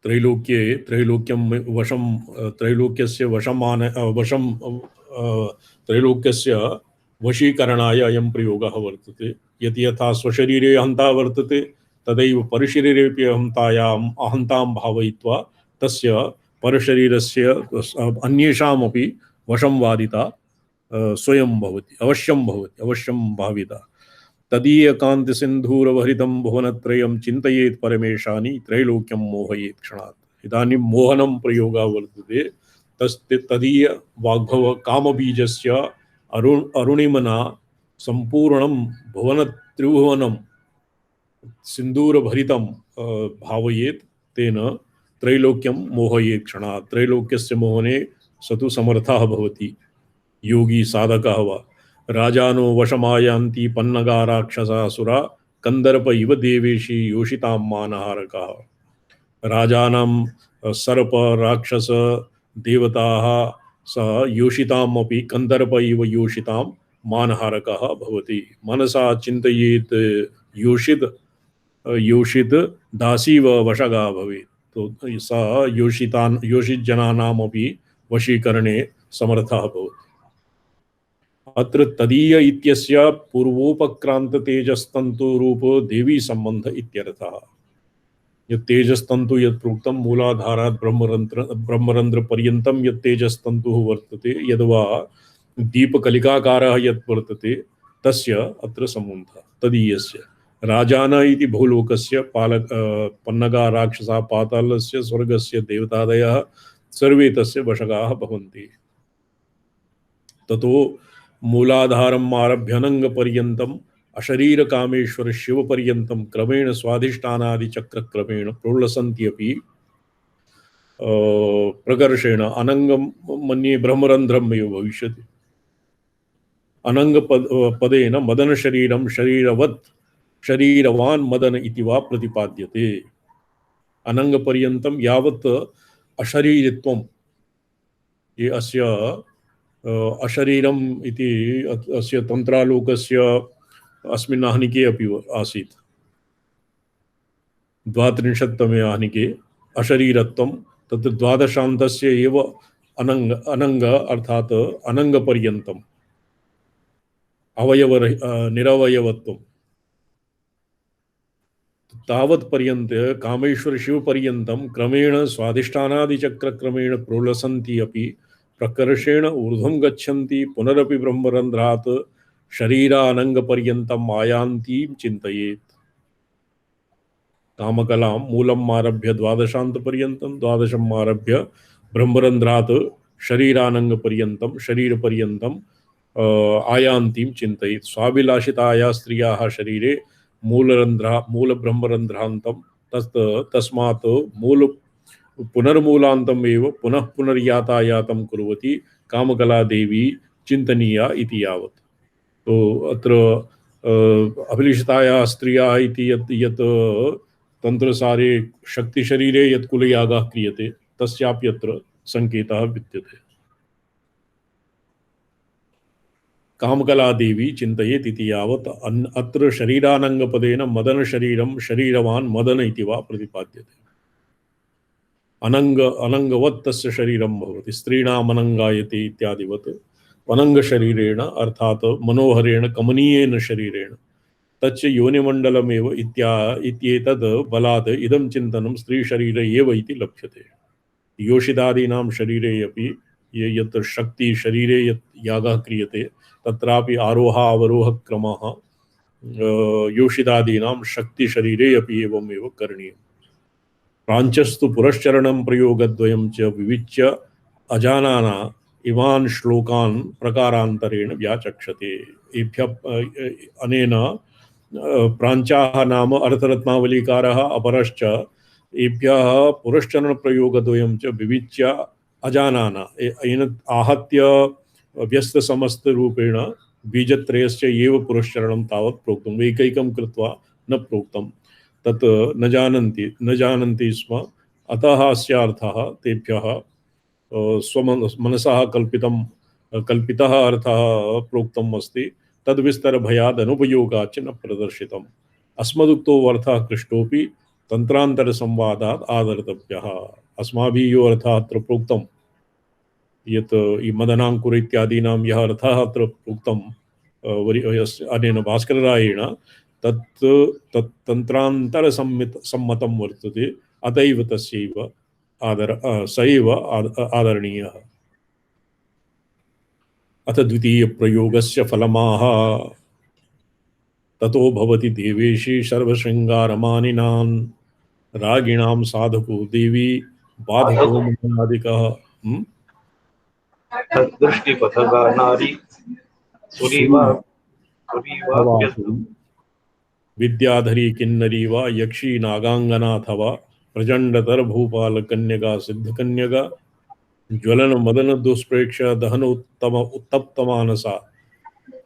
त्रैलोक्यं वशं त्रैलोक्यस्य त्रैलोक्यस्य वशीकरणाय अयं प्रयोगः वर्तते। यत् यथा स्वशरीरे अहंता वर्तते तदैव परशरीरेपि अहंतां भावयित्वा तस्य परशरीरस्य अन्येषामपि वशं वादिता स्वयं भवति, अवश्यं भाविता। तदीयकान्ति सिन्धूरभरितं भुवनत्रयं चिन्तयेत् परमेशानि त्रैलोक्यं मोहयेत् क्षणात्। इदानीं मोहनं प्रयोगः वर्तते। तदीय वाग्भव कामबीजस्य अरुणिमना सम्पूर्णं भुवनत्रिभुवनं सिन्दूरभरितं भावयेत्, तेन त्रैलोक्यं मोहयेत् क्षणात्। त्रैलोक्यस्य मोहने स तु समर्थः भवति, योगी साधकः वा। राजानो वशमायान्ति पन्नगा राक्षसासुरा कंदर्प इव देवेशी योषितां मानहारकाः। राजानां सर्प राक्षस देवताः सह योषितामपि कंदर्प इव योषितां मानहारकः भवति। मनसा चिन्तयेत् योषित दासीव वशगा भवेत्। तो सः योषित जनानामपि वशीकरणे समर्थः भवति। अत्र तदीय इत्यस्य पूर्वोपक्रांत तेजस्तंतु रूप देवी संबंध इत्यर्थः। यत् तेजस्तंतु यत् प्रोक्तं मूलाधारात् ब्रह्मरंध्र पर्यन्तं यत् तेजस्तंतुः वर्तते, यद्वा दीपकलिकाकारः यत् वर्तते तस्य अत्र संबंधः तदीयस्य। राजान इति भूलोकस्य पन्नगा राक्षसा पातालस्य स्वर्गस्य देवतादयः सर्वे तस्य वशगाः भवन्ति। ततो मूलाधारम् आरभ्य अनंग पर्यन्तम् अशरीर कामेश्वर शिव पर्यन्तं क्रमेण स्वाधिष्ठानादि चक्र क्रमेण प्रोल्लसन्त्यपि प्रकर्षेण अनंगम मन्ये ब्रह्मरंध्रम् एव भविष्यति। अनंग पदेन मदन शरीरं शरीरवत् शरीरवान् मदन इति वा प्रतिपाद्यते। अनंग पर्यन्तं यावत् अशरीरित्वं, ये अस्य अशरीरम् इति अस्य तंत्रालोकस्य अस्मिन् आहनिके अपि आसीत्। 32तमे आहनिके अशरीरत्वं, तत्र द्वादशान्तस्य एव अनंग अर्थात् अनंग पर्यन्तम् अवयव निरवयवत्वं, तावत् पर्यन्त कामेश्वर शिव पर्यन्तं क्रमेण स्वाधिष्ठानादि चक्र क्रमेण प्रोलसन्ति अपि प्रकर्षेण ऊर्ध्वं गच्छन्ति, पुनरपि ब्रह्मरंध्रात् शरीरानंग पर्यन्तम् आयान्तीं चिन्तयेत्। कामकलां मूलम् आरभ्य द्वादशान्त पर्यन्तं, द्वादशम् आरभ्य ब्रह्मरंध्रात् शरीरानंग पर्यन्तं शरीर पर्यन्तम् आयान्तीं चिन्तयेत्। स्वाभिलाषितायाः स्त्रियाः शरीरे मूल ब्रह्मरंध्रान्तं तस्मात् मूल पुनर्मूलान्तम् एव पुनः पुनर्यातायातं कुर्वती कामकला देवी चिन्तनीया इति यावत्। तो अत्र अभिलिषितायाः स्त्रियाः इति यत् तंत्रसारे शक्तिशरीरे यत् कुलयागः क्रियते तस्यापि अत्र संकेतः विद्यते। कामकला देवी चिन्तयेत् इति यावत् अत्र शरीरानंगपदेन मदन शरीरं शरीरवान् मदन इति वा प्रतिपाद्यते। अनंगवत् तस्य शरीरं भवति, स्त्रीणाम् अनंगायते इत्यादिवत् अनंग शरीरेण अर्थात मनोहरेण कमनीयेन शरीरेण तच्च योनिमण्डलमेव इत्येतद् बलात् इदं चिन्तनं स्त्री शरीरे एव इति लभ्यते। योषिदादीनां शरीरे अपि यत् शक्ति शरीरे यत् यागः क्रियते तत्रापि आरोह अवरोह क्रमः योषिदादीनां शक्ति शरीरे अपि एवमेव करणीयम्। प्राञ्चस्तु पुरश्चरणं प्रयोगद्वयं च विविच्य अजानाना इमान् श्लोकान् प्रकारान्तरेण व्याचक्षते। अनेन प्राञ्चाः नाम अर्थरत्नावलीकारः, अपरश्च एभ्यः पुरश्चरणप्रयोगद्वयं च विविच्य अजानाना आहत्य व्यस्तसमस्तरूपेण बीजत्रयस्य एव पुरश्चरणं तावत् प्रोक्तम्, एकैकं कृत्वा न प्रोक्तम्। तत् न जानन्ति स्म, अतः अस्य अर्थः तेभ्यः स्वमनसः कल्पितः अर्थः प्रोक्तम् अस्ति। तद्विस्तर भयाद अनुपयोगाच न प्रदर्शितम् अस्मदुक्तो अर्थः कृष्टोपि तंत्रांतर संवादात् आदर्तव्यः। अस्माभिः यो अर्थः अत्र प्रोक्तम् यत् मदनाङ्कुर इत्यादीनां यः अर्थः अत्र प्रोक्तम् अनेन भास्कररायेण तत् तन्त्रान्तर सम्मतं वर्तते, अतएव तस्यैव स एव आदरणीयः। अथ द्वितीय प्रयोगस्य फलमाह ततो भवति देवेशी सर्वशृंगारमानिनां रागिणां साधको देवी बाधको मनादिकः। तद्दृष्टिपथगा नारी सुरीवा विद्याधरी किन्नरी वा यक्षी नागांगनाथवा प्रचंडतर भूपाल कन्यगा सिद्धकन्यगा ज्वलन मदन दुष्प्रेक्ष दहन उत्तप्त मानसा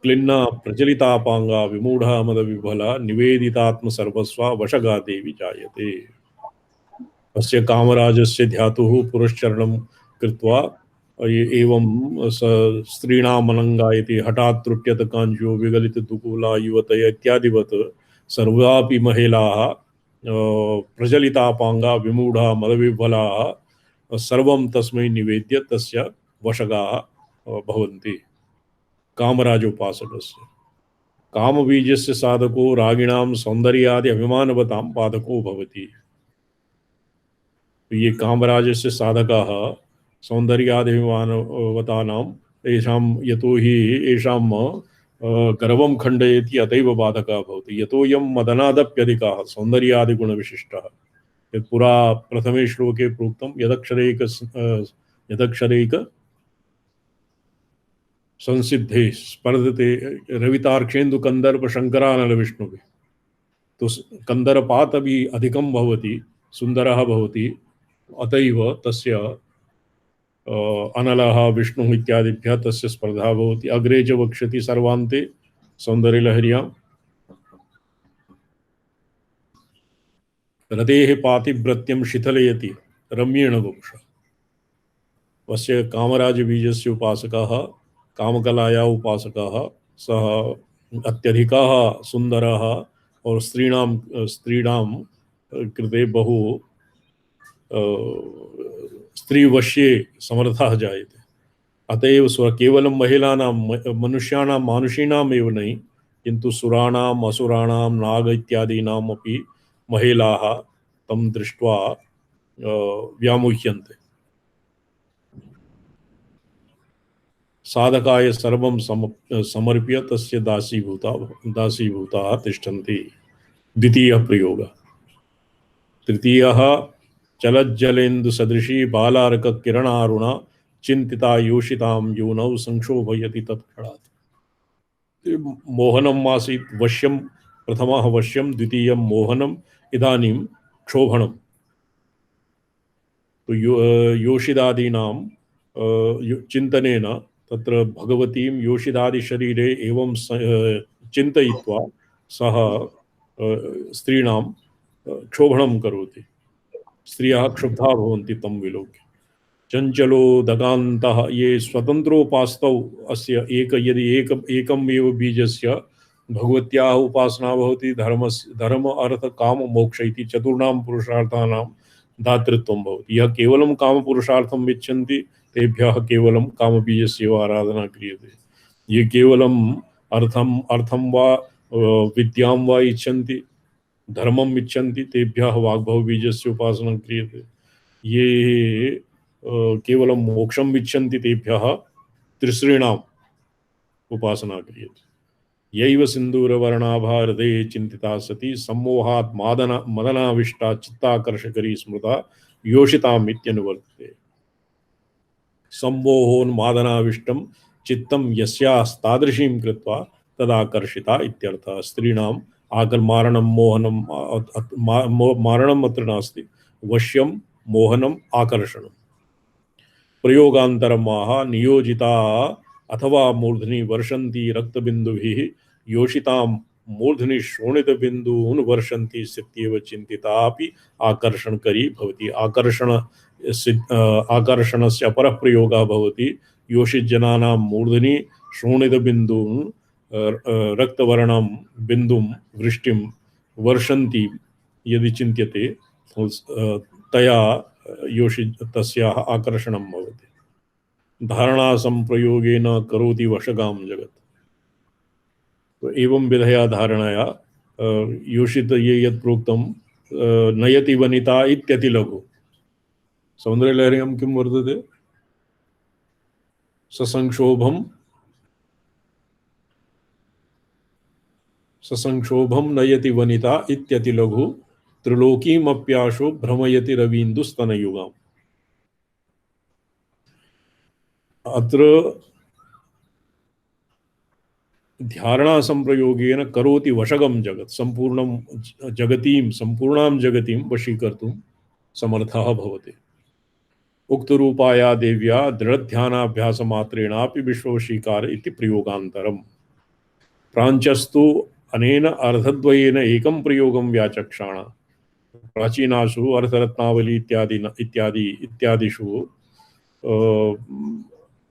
क्लिन्ना प्रचलितापांगा विमूढ़ा मद विफला निवेदितात्म सर्वस्वा वशगा देवी जायते। अस्य कामराजस्य ध्यातुः पुरश्चरणं कृत्वा एवं स्त्रीणामनंगायति हठात् त्रुट्यत कांचो विगलित दुकूला युवतय इत्यादिवत् सर्वापि महिलाः प्रचलितापांगा विमूढ़ा मदविफलाः सर्वं तस्मै निवेद्य तस्य वशगाः भवन्ति। कामराजोपासकस्य कामबीजस्य साधको रागिणां सौन्दर्यादि अभिमानवतां बाधको भवति। ये कामराजस्य साधकाः सौन्दर्यादिभिमानवतानां तेषां यतो हि येषां गर्वं खण्डयति अतैव बाधकः भवति। यतोऽयं मदनादप्यधिकः सौन्दर्यादिगुणविशिष्टः। यत् पुरा प्रथमे श्लोके प्रोक्तं यदक्षरैक संसिद्धे स्पर्धते रवितार्क्षेन्दु कंदर्प शंकरानल विष्णुभिः। तो कंदरपात भी अधिकं भवति, सुन्दरः भवति, अतएव तस्य अनलः विष्णुः इत्यादिभ्यः तस्य स्पर्धा भवति। अग्रे च वक्ष्यति सर्वान्ते सौन्दर्यलहर्यां रतेः पातिव्रत्यं शिथिलयति रम्येण वपुषा। वस्य कामराजबीजस्य उपासकः कामकलाया उपासकः सः अत्यधिकः सुन्दरः और स्त्रीणां कृते बहु स्त्रीवश्ये समर्थः जायते। अतएव केवलं महिलानां मनुष्याणां मानुषीणाम् एव नहीं किन्तु सुराणाम् असुराणां नाग इत्यादीनाम् अपि महिलाः तं दृष्ट्वा व्यामुह्यन्ते। साधकाय सर्वं समर्प्य तस्य दासीभूताः तिष्ठन्ति। द्वितीयः प्रयोगः। तृतीयः चलज्जलेन्दु सदृशी बालार्क किरणारुणा चिंतिता योषितां यूनौ संक्षोभयति तत्क्षणात्। मोहनम् आसीत् वश्यं, प्रथमः वश्यं, द्वितीयं मोहनम्, इदानीं क्षोभणं। तो योषिदादीनां चिन्तनेन तत्र भगवतीं योषिदादिशरीरे एवं चिन्तयित्वा सः स्त्रीणां क्षोभणं करोति। स्त्रियः क्षुब्धाः भवन्ति तं विलोक्य। चञ्चलो दगान्तः ये स्वतन्त्रोपास्तौ अस्य एकम् एव बीजस्य भगवत्याः उपासना भवति। धर्म अर्थ काम मोक्ष इति चतुर्णां पुरुषार्थानां दातृत्वं भवति। यः केवलं कामपुरुषार्थम् इच्छन्ति तेभ्यः केवलं कामबीजस्य आराधना क्रियते। ये केवलम् अर्थं वा विद्यां वा इच्छन्ति, धर्मम् इच्छन्ति, तेभ्यः वाग्भवबीजस्य उपासना क्रियते। ये केवलं मोक्षम् इच्छन्ति तेभ्यः त्रिसॄणाम् उपासना क्रियते। यैव सिन्दूरवर्णाभा हृदये चिन्तिता सती सम्मोहात् मदनाविष्टा चित्ताकर्षकरी स्मृता योषिताम् इत्यनुवर्तते। सम्मोहोन्मादनाविष्टं चित्तं यस्यास्तादृशीं कृत्वा तदाकर्षिता इत्यर्थः। स्त्रीणाम् मारणं मोहनं मारणम् अत्र नास्ति, वश्यं मोहनम् आकर्षणं। प्रयोगान्तरमाह नियोजिता अथवा मूर्धनि वर्षन्ति रक्तबिन्दुभिः योषितां मूर्धनि शोणितबिन्दून् वर्षन्ति स्थित्येव चिन्तितापि आकर्षणकरी भवति। आकर्षणस्य अपरः प्रयोगः भवति योषितजनानां मूर्धनि शोणितबिन्दून् रक्तवर्णं बिन्दुं वृष्टिं वर्षन्ति यदि चिन्त्यते तया योषि तस्याः आकर्षणं भवति। धारणासंप्रयोगेन करोति वशगां जगत्। तो एवं विधया धारणया योषित ये यत् प्रोक्तं नयति वनिता इत्यति लघु। सौन्दर्यलहर्यां किं वर्तते? ससंक्षोभं नयति वनिता इत्यति लघु त्रिलोकीमप्याशो भ्रमयति रवीन्दुस्तनयुगाम्। अत्र धारणा संप्रयोगेन करोति वशगं जगत्, संपूर्णं जगतीं संपूर्णां जगतीं वशीकर्तुं समर्थः भवति। उक्तरूपाया देव्या दृढध्यानाभ्यासमात्रेणापि विश्ववशीकार इति प्रयोगान्तरम्। प्राञ्चस्तु अनेन अर्धद्वयेन एकं प्रयोगं व्याचक्षाण। प्राचीनासु अर्थरत्नावली इत्यादिषु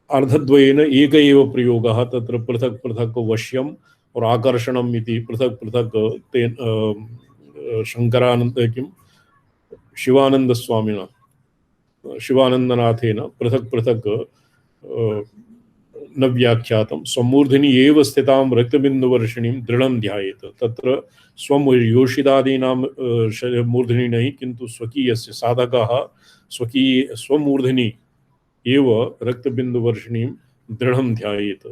अर्धद्वयेन एक एव प्रयोगः, तत्र पृथक् पृथक् वश्यम् और आकर्षणम् इति पृथक् पृथक् तेन शिवानन्दनाथेन पृथक् पृथक् न व्याख्यातं। स्वमूर्धिनी एव स्थितां रक्तबिन्दुवर्षिणीं दृढं ध्यायेत। तत्र स्वयोषितादीनां मूर्धिनी नहीं, किन्तु स्वकीयस्य साधकः स्वमूर्धिनी एव रक्तबिन्दुवर्षिणीं दृढं ध्यायेत।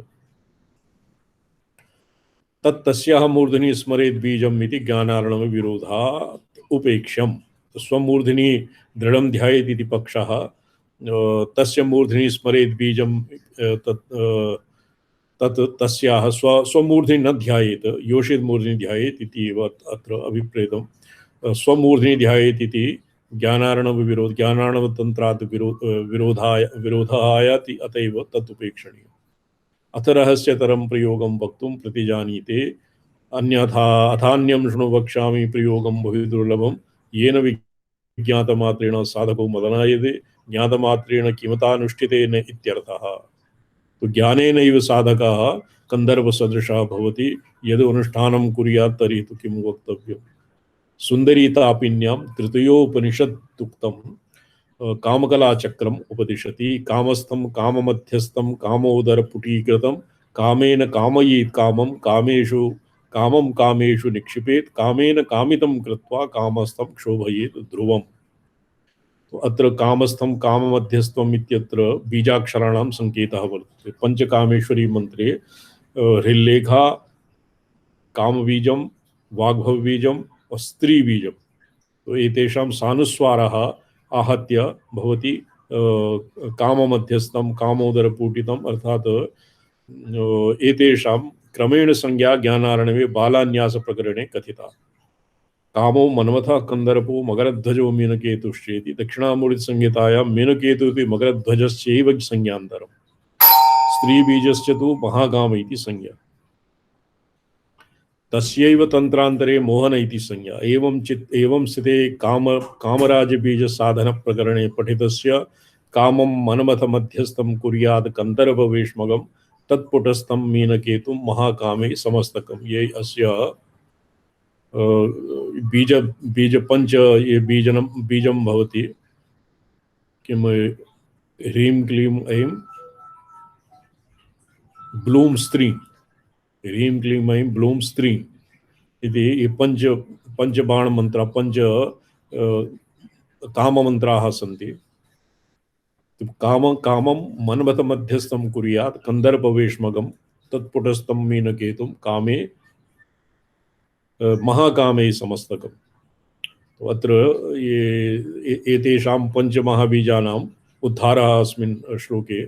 तस्याः मूर्धनि स्मरेत् बीजम् इति ज्ञानार्णव विरोधात् उपेक्ष्यम्। स्वमूर्धनि दृढं ध्यायेत् इति पक्षः, तस्य मूर्धनि स्मरेत् बीजं तत् तस्याः स्वमूर्धनि न ध्यायेत्, योषित मूर्धनि ध्यायेत् इति एव अत्र अभिप्रेतम्। स्वमूर्धनि ध्यायेत् इति ज्ञानार्णव तंत्रात् विरोधायाति, अतएव तत् उपेक्षणीयम्। अथ रहस्यतरं प्रयोगं वक्तुं प्रतिजानीते, अन्यथा अथान्यं शृणु वक्ष्यामि प्रयोगं बहुदुर्लभं, येन विज्ञातमात्रेण साधको मदनायते, ज्ञातमात्रेण किमतानुष्ठितेन इत्यर्थः। तो ज्ञानेनैव साधकः कन्दर्पसदृशः भवति, यदि अनुष्ठानं कुर्यात् तर्हि तु किं वक्तव्यम्। सुन्दरीतापिन्यां तृतीयोपनिषदुक्तं कामकलाचक्रम् उपदिशति। कामस्थं काममध्यस्थं कामोदरपुटीकृतं, कामेन कामयेत् कामं कामेषु निक्षिपेत्, कामेन कामितं कृत्वा कामस्थं क्षोभयेत् ध्रुवम्। तो अत्र कामस्थं काममध्यस्थम् इत्यत्र बीजाक्षराणां संकेतः वर्तते। पंचकामेश्वरी मंत्रे हृल्लेखा कामबीजं, वाग्भवबीजं और स्त्रीबीजं, तो एतेषां सानुस्वारः आहत्य भवति काममध्यस्थं कामोदरपूटितम्, अर्थात् एतेषां क्रमेण संज्ञा ज्ञानार्णवे बालान्यास प्रकरणे कथिता। कामो मन्मथः कंदर्पो मकरध्वजो मीनकेतुश्चेति, दक्षिणामूर्ति संहितायां मीनकेतुः मकरध्वजस्यैव संज्ञान्तरम्, स्त्रीबीजस्य तु महाकाम इति संज्ञा। तस्यैव तंत्रांतरे मोहन इति संज्ञा। एवं स्थिते कामराज बीज साधन प्रकरणे पठितस्य कामं मन्मथ मध्यस्थं कुर्यात् कंदर्पवेश्मगं, तत्पुटस्थं मीनकेतुं महाकामे समस्तकम्। ये अस्य बीज पंच ये बीजं भवति, किम ह्रीं क्लीं ऐं ब्लूम स्त्री, ह्रीं क्लीं ऐं ब्लूम स्त्री इति ये पंचबाण मंत्र, पंच काम मंत्राः सन्ति। कामं मन्मथ मध्यस्थं कुर्यात् कंदर्पवेश्मगं, तत्पुटस्थं मीनकेतुं कामे महाकामे समस्तकम्। तो अत्र ये एतेषां पंचमहाबीजानाम् उद्धारः अस्मिन् श्लोके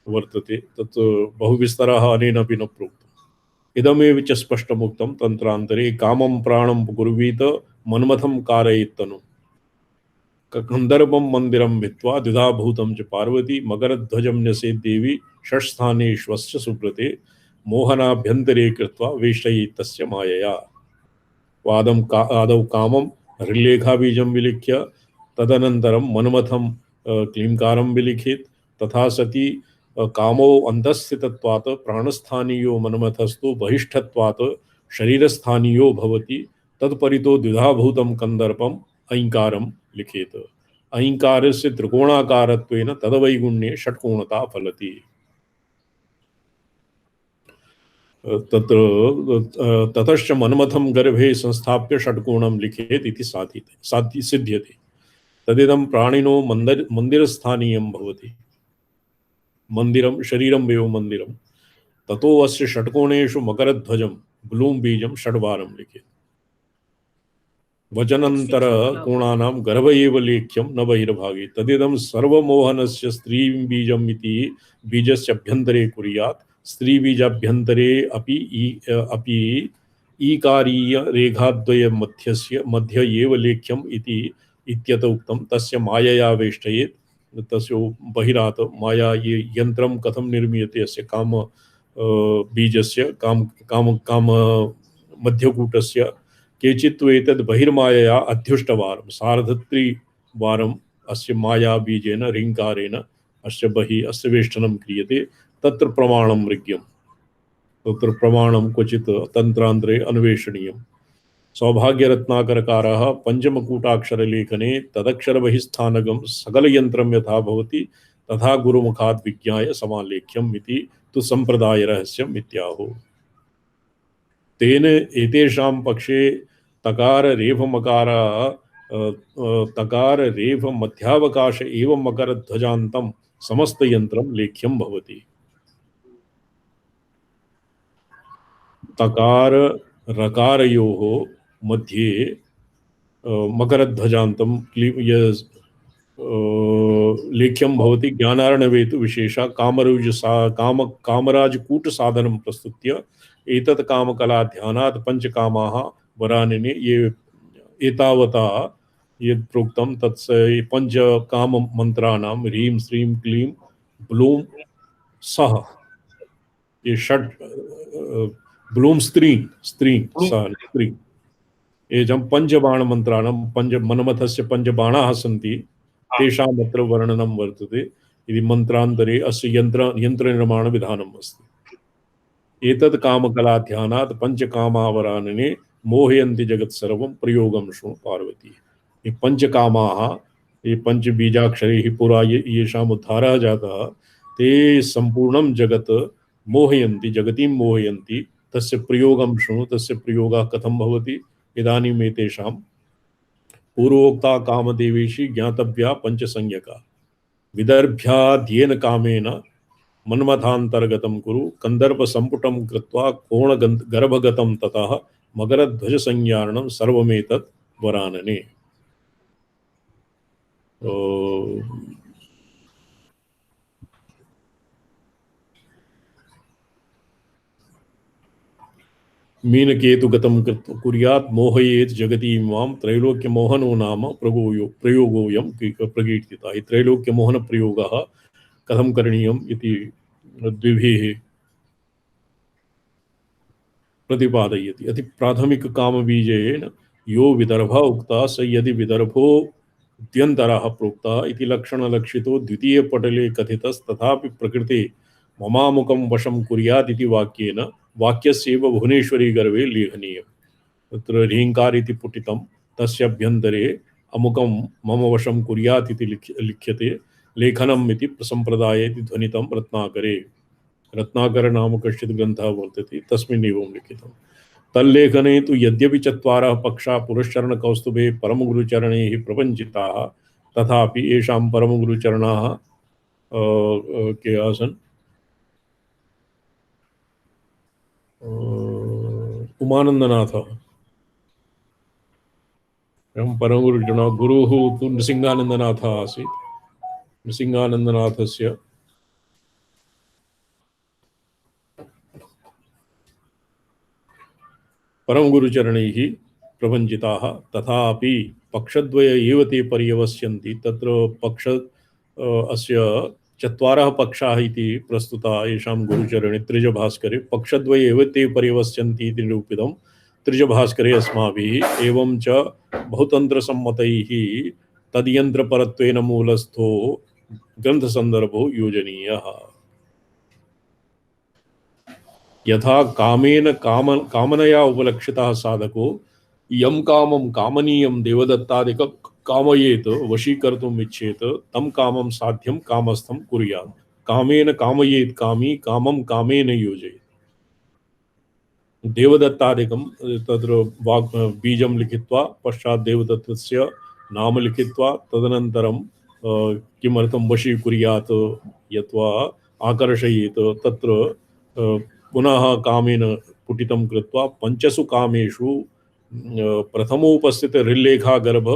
वर्तते। तत् बहुविस्तरः अनेनापि न प्रोक्तम्। इदमेव च स्पष्टमुक्तं तन्त्रान्तरे, कामं प्राणं कुर्वीत मन्मथं कारयेत्तनु, कंदर्पं मन्दिरं भित्त्वा द्विधा भूतं च पार्वती, मकरध्वजं न्यसेत् देवी षट्स्थानेष्वस्य सुब्रते, मोहनाभ्यन्तरे कृत्वा वेष्टयेत् तस्य मायया। आदौ कामं हृल्लेखाबीजं विलिख्य तदनन्तरं मन्मथं क्लींकारं विलिखेत्, तथा सति कामो अन्तःस्थितत्वात् प्राणस्थानीयो मनमथस्तु बहिष्ठत्वात् शरीरस्थानीयो भवति तत्परितो द्विधाभूतं कन्दर्पम् अहंकारं लिखेत। अहंकारस्य त्रिकोणाकारत्वेन तदवैगुण्ये षट्कोणता फलति। तत्र ततश्च मनमथं गर्भे संस्थाप्य षट्कोणं लिखेत इति सिद्ध्यते। तदिदं प्राणिनो मंदिरस्थानीयं भवति। मंदिरं शरीरं एव मंदिरं। ततो अस्य षट्कोणेषु मकरध्वजं ब्लूम बीजं षड्वारं लिखेत। वचनंतर कोणानां गर्भ एव लेख्यं न बहिर्भागे। तदिदं सर्वमोहनस्य स्त्री बीजम् इति बीजस्य अभ्यन्तरे कुर्यात्। स्त्री बीजाभ्यन्तरे अपि ईकारीय रेखाद्वय मध्य एव लेख्यम् इति इत्यत उक्तं। तस्य मायया वेष्टयेत्। तस्य बहिरात् माया ये यन्त्रं कथं निर्मीयते अस्य काम बीजस्य काम मध्यकूटस्य केचित् एतद् बहिर्मायया अध्युष्टवारं सार्धत्रिवारम् अस्य माया बीजेन ऋङ्कारेण अस्य बहिः अस्य वेष्टनं क्रियते। तत्र प्रमाणं मृग्यं। तत्र प्रमाणं क्वचित् तन्त्रान्तरे अन्वेषणीयं। सौभाग्यरत्नाकरकारः पञ्चमकूटाक्षरलेखने तदक्षरबहिस्थानकं सकलयन्त्रं यथा भवति तथा गुरुमुखात् विज्ञाय समालेख्यम् इति तु सम्प्रदायरहस्यम् इत्याहुः। तेन एतेषां पक्षे तकार रेफ मकार तकार रेफ मध्यावकाश एवं मकरध्वजान्तं समस्तयन्त्रं लेख्यं भवति। तकार रकारयोः मध्ये मकरध्वजान्तं लेख्यं भवति। ज्ञानार्णवे तु विशेषा कामराजकूटसाधनं प्रस्तुत्य एतत् कामकलाध्यानात् पंचकामाः वरानने ये एतावता यत् प्रोक्तं तत्स पंचकाम मंत्राणां ह्रीं श्रीं क्लीं ब्लूं सः ये षट् ब्लूं स्त्री एजं पंचबाण मंत्राणां पंच मनमथस्य पंचबाणाः सन्ति तेषाम् अत्र वर्णनं वर्तते। इति मंत्रान्तरे अस्य यन्त्रनिर्माणविधानम् अस्ति। एतत् कामकलाध्यानात् पंचकामावरानने मोहयन्ति जगत् सर्वं प्रयोगं शृणु पार्वती। ये पंचकामाः ये पंचबीजाक्षरैः पुरा येषाम् उद्धारः जातः ते सम्पूर्णं जगत् मोहयन्ति जगतीं मोहयन्ति। तस्य प्रयोगं शृणु। तस्य प्रयोगः कथं भवति। इदानीम् एतेषां पूर्वोक्ता कामदेवेशी ज्ञातव्या पंचसंज्ञका। विदर्भ्याद्येन कामेन मन्मथान्तर्गतं कुरु कन्दर्पसम्पुटं कृत्वा कोणगर्भगतं ततः मकरध्वजसंज्ञारणं सर्वमेतत् वरानने। मीनकेतुगतं कुर्यात् मोहयेत् जगतीमां त्रैलोक्यमोहनो नाम प्रयोगोऽयं प्रकीर्तितः। त्रैलोक्यमोहनप्रयोगः कथं करणीयम् इति द्विभिः प्रतिपादयति। अति प्राथमिककामबीजेन यो विदर्भ उक्ता स यदि विदर्भोऽद्यन्तरः प्रोक्तः इति लक्षणलक्षितो द्वितीयपटले कथितस्तथापि प्रकृते ममामुकं वशं कुर्यात् इति वाक्येन वाक्यस्यैव भुवनेश्वरी गर्भे लेखनीयम्। तत्र ह्रीङ्कार इति पुटितं तस्य अभ्यन्तरे अमुकं मम वशं कुर्यात् इति लिख्यते। लेखनम् इति सम्प्रदाये इति ध्वनितं रत्नाकरे। रत्नाकर नाम कश्चित् ग्रन्थः वर्तते तस्मिन् एवं लिखितं। तल्लेखने तु यद्यपि चत्वारः पक्षा पुरश्चरणकौस्तुभे परमगुरुचरणैः प्रपञ्चिताः तथापि येषां परमगुरुचरणाः के आसन् उमानन्दनाथः एवं परमगुरुचरणः। गुरुः तु नृसिंहानन्दनाथः आसीत्। नृसिंहानन्दनाथस्य परमगुरुचरणैः प्रपञ्चिताः तथापि पक्षद्वय एव ते पर्यवस्यन्ति। तत्र पक्ष अस्य चत्वारः पक्षाः इति प्रस्तुताः येषां गुरुचरणे त्रिजभास्करे पक्षद्वय एव ते पर्यवस्यन्ति इति निरूपितं त्रिजभास्करे अस्माभिः। एवं च बहुतन्त्रसम्मतैः तद्यन्त्रपरत्वेन मूलस्थो ग्रन्थसन्दर्भो योजनीयः। यथा कामेन कामनया उपलक्षितः साधको यम कामं कामनीयं देवदत्तादिक कामयेत वशीकर्तुम् इच्छेत तम कामं साध्यं कामस्थं कुर्यात्। कामेन कामयेत कामी कामं कामेन योजयेत। देवदत्तादिकं तत्र वाक् बीजं लिखित्वा पश्चात् देवदत्तस्य नाम लिखित्वा तदनन्तरं किमर्थं वशीकुर्यात् यत्वा आकर्षयेत् तत्र पुनः कामेन पुटितं कृत्वा पंचसु कामेषु प्रथमोपस्थित ऋल्लेखा गर्भ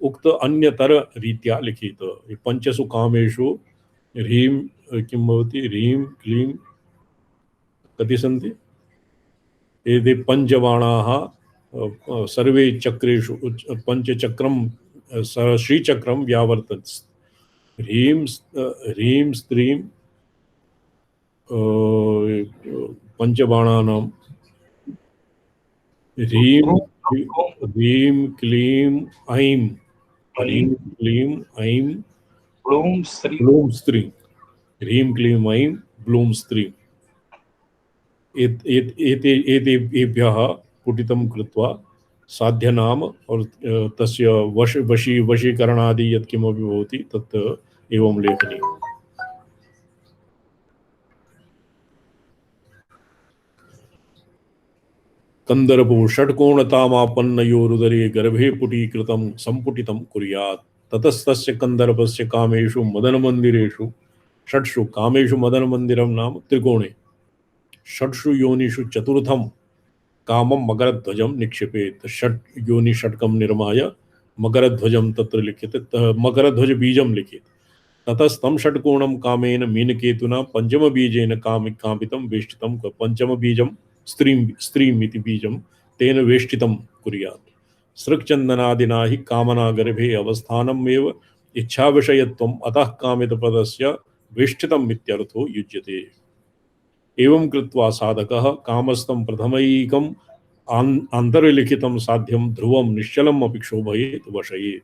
उक्त अन्यतर रीत्या लिखित। पंचसु कामेषु ह्रीं किं भवति ह्रीं क्लीं कति सन्ति एते पंचबाणाः सर्वे चक्रेषु पंचचक्रं श्रीचक्रं व्यावर्तन्ते। ह्रीं स्त्रीं पंचबाणानां ह्रीं क्लीं ऐं ह्रीं क्लीं ऐं ब्लूं स्त्रीं ह्रीं क्लीं ऐं ब्लूं स्त्रीं एतेभ्यः पुटितं कृत्वा साध्यनाम और तस्य वशीकरणादि यत्किमपि भवति तत् एवं लेखनीयम्। कंदर्पो षट्कोणतामापन्नयोरुदरे गर्भे पुटीकृतं संपुटितं कुर्यात्। ततस्तस्य कंदर्पस्य कामेषु मदनमन्दिरेषु षट्सु कामेषु मदनमन्दिरं नाम त्रिकोणे षट्सु योनिषु चतुर्थं कामं मकरध्वजं निक्षेपेत्। षट् योनि षट्कं निर्माय मकरध्वजं तत्र लिख्यते मकरध्वज बीजं लिखेत्। ततस्तं षट्कोणं कामेन मीनकेतुना पंचमबीजेन कामितं वेष्टितं पंचमबीजं स्त्रीम् इति बीजं तेन वेष्टितं कुर्यात्। सृक्चन्दनादिना हि कामना गर्भे अवस्थानमेव इच्छाविषयत्वम् अतः कामितपदस्य वेष्टितम् इत्यर्थो युज्यते। एवं कृत्वा साधकः कामस्थं प्रथमैकम् अन्तर्लिखितं साध्यं ध्रुवं निश्चलम् अपि क्षोभयेत् वशयेत्।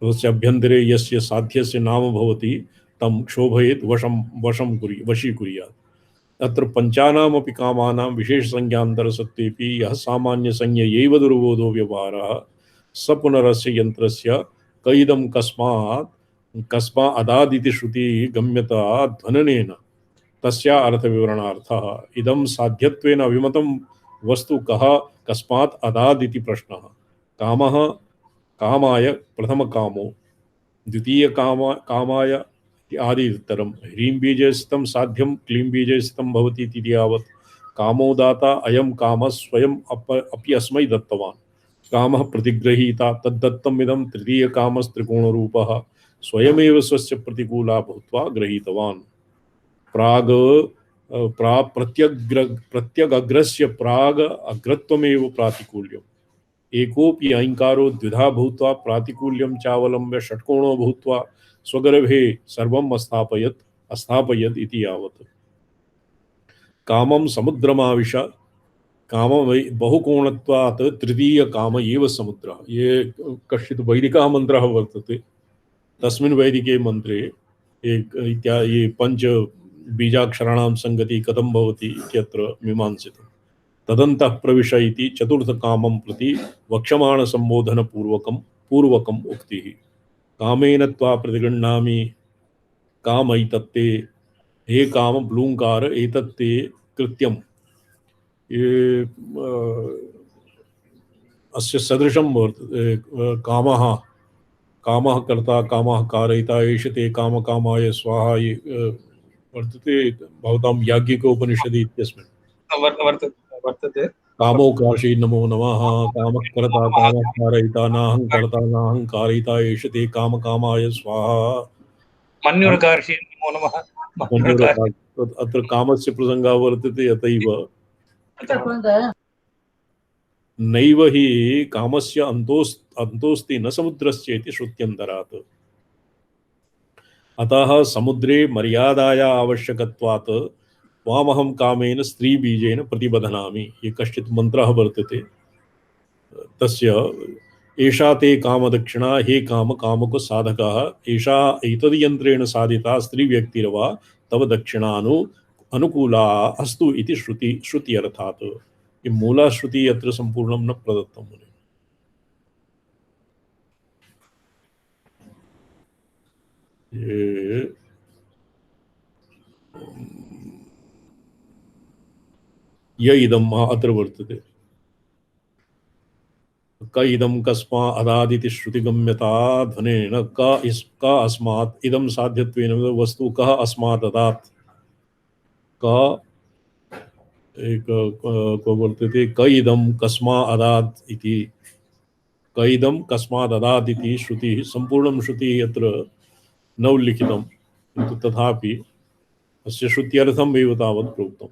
तस्य अभ्यन्तरे यस्य साध्यस्य नाम भवति तं क्षोभयेत् वशीकुर्यात्। अत्र पंचानामपि कामानां विशेषसंज्ञान्तरसत्त्वेपि यः सामान्यसंज्ञयैव दुर्बोधो व्यवहारः स पुनरस्य यन्त्रस्य कैदं कस्मा अदादिति श्रुतिः गम्यता ध्वननेन तस्या अर्थविवरणार्थः। इदं साध्यत्वेन अभिमतं वस्तु कः कस्मात् अदादिति प्रश्नः। कामः कामाय प्रथमकामो द्वितीय कामाय आदि उत्तरम ह्रीं बीजे स्थितं साध्यं क्लीं बीजे स्थितं भवति इति यावत् कामो दाता अयं कामः स्वयं अपि अस्मै दत्तवान्। कामः प्रतिगृहीता तद्दत्तम् इदं तृतीय कामस्त्रिकोणरूपः स्वयमेव स्वस्य प्रतिकूला भूत्वा गृहीतवान्। प्रत्यगग्रस्य प्राग अग्रत्वमेव प्रातिकूल्यम्। एकोऽपि अहंकारो द्विधा भूत्वा प्रातिकूल्यं चावलम्ब्य षट्कोणो भूत्वा स्वगर्भे सर्वम् अस्थापयत् इति यावत्। कामं समुद्रमाविश काम बहुकोणत्वात् तृतीय काम एव समुद्रः। ये कश्चित् वैदिकः मन्त्रः वर्तते तस्मिन् वैदिके मन्त्रे ये पंच बीजाक्षराणां संगति कथं भवति इत्यत्र मीमांसितम्। तदन्तः प्रविश इति चतुर्थकामं प्रति वक्ष्यमाण संबोधन पूर्वकम् उक्तिः। कामेन त्वा प्रतिगृह्णामि काम एतत्ते हे काम ब्लूंकार एतत्ते कृत्यम्। ये अस्य सदृशं वर्तते। कामः कर्ता कामः कारयिता एष ते कामकामाय स्वाहा वर्तते भवतां याज्ञिकोपनिषदि इत्यस्मिन् वर्तते। कामो काशी नमो नमः कामः कर्ता कामः कारयिता नाहंकर्ता नाहंकारिता एष ते कामकामाय स्वाहा। मन्युरकार्षि नमो नमः। अत्र कामस्य प्रसंगः वर्तते। अतैव नैव हि कामस्य अंतोस्ति न समुद्रस्य इति श्रुत्यन्तरात्। अतः समुद्रे मर्यादाया आवश्यकत्वात् त्वामहं कामेन स्त्रीबीजेन प्रतिबध्नामि। ये कश्चित् मन्त्रः वर्तते तस्य एषा ते कामदक्षिणा हे काम कामको साधकः एषा एतद् यन्त्रेण साधिता स्त्रीव्यक्तिर्वा तव दक्षिणानु अनुकूला अस्तु इति श्रुति अर्थात् ये मूला श्रुति अत्र संपूर्णं न प्रदत्तं मुने। य इदम् अत्र वर्तते क इदं कस्मा अदादिति श्रुतिगम्यता ध्वनेन क अस्मात् इदं साध्यत्वेन वस्तु कः अस्मात् अदात् क एक को वर्तते क इदं कस्मा अदात् इति क इदं कस्मात् अदात् इति श्रुतिः संपूर्णं श्रुतिः अत्र न उल्लिखितं किन्तु तथापि अस्य श्रुत्यर्थम् एव तावत् प्रोक्तं।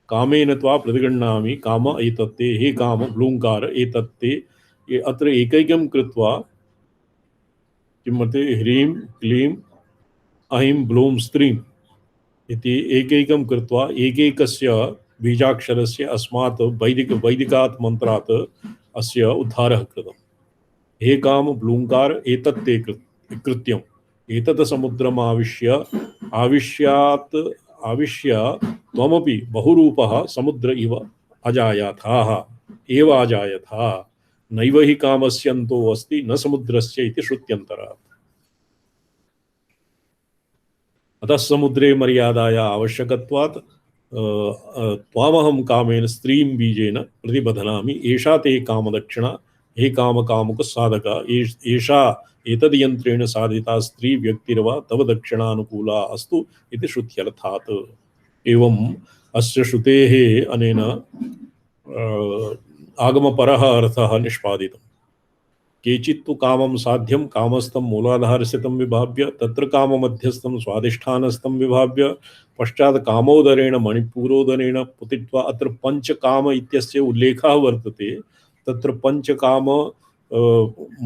कामेन त्वा प्रतिगृह्णामि काम एतत्ते हे काम ब्लूंकार एतत्ते ये अत्र एकैकं कृत्वा किं वर्तते ह्रीं क्लीं ऐं ब्लूं स्त्रीं इति एकैकं कृत्वा एकैकस्य बीजाक्षरस्य अस्मात् वैदिकात् मन्त्रात् अस्य उद्धारः कृतः। हे काम ब्लूंकार एतत्ते कृत्यम् एतत् समुद्रम् आविश्य त्वमपि बहुरूपः समुद्र इव अजायथाः एव अजायथा नैव हि कामस्यन्तो अस्ति न समुद्रस्य इति श्रुत्यन्तरात्। अतः समुद्रे मर्यादाया आवश्यकत्वात् त्वामहं कामेन स्त्रीं बीजेन प्रतिबध्नामि एषा ते कामदक्षिणा हे कामकामुक साधका एषा एतद् यन्त्रेण साधिता स्त्री व्यक्तिर्वा तव दक्षिणानुकूला अस्तु इति श्रुत्यर्थात्। एवम् अस्य श्रुतेः अनेन आगमपरः अर्थः निष्पादितः। केचित्तु कामं साध्यं कामस्थं मूलाधारस्थितं विभाव्य तत्र काममध्यस्थं स्वाधिष्ठानस्थं विभाव्य पश्चात् कामोदरेण मणिपूरोदरेण पुतित्वा अत्र पंचकाम इत्यस्य उल्लेखः वर्तते। तत्र पंचकाम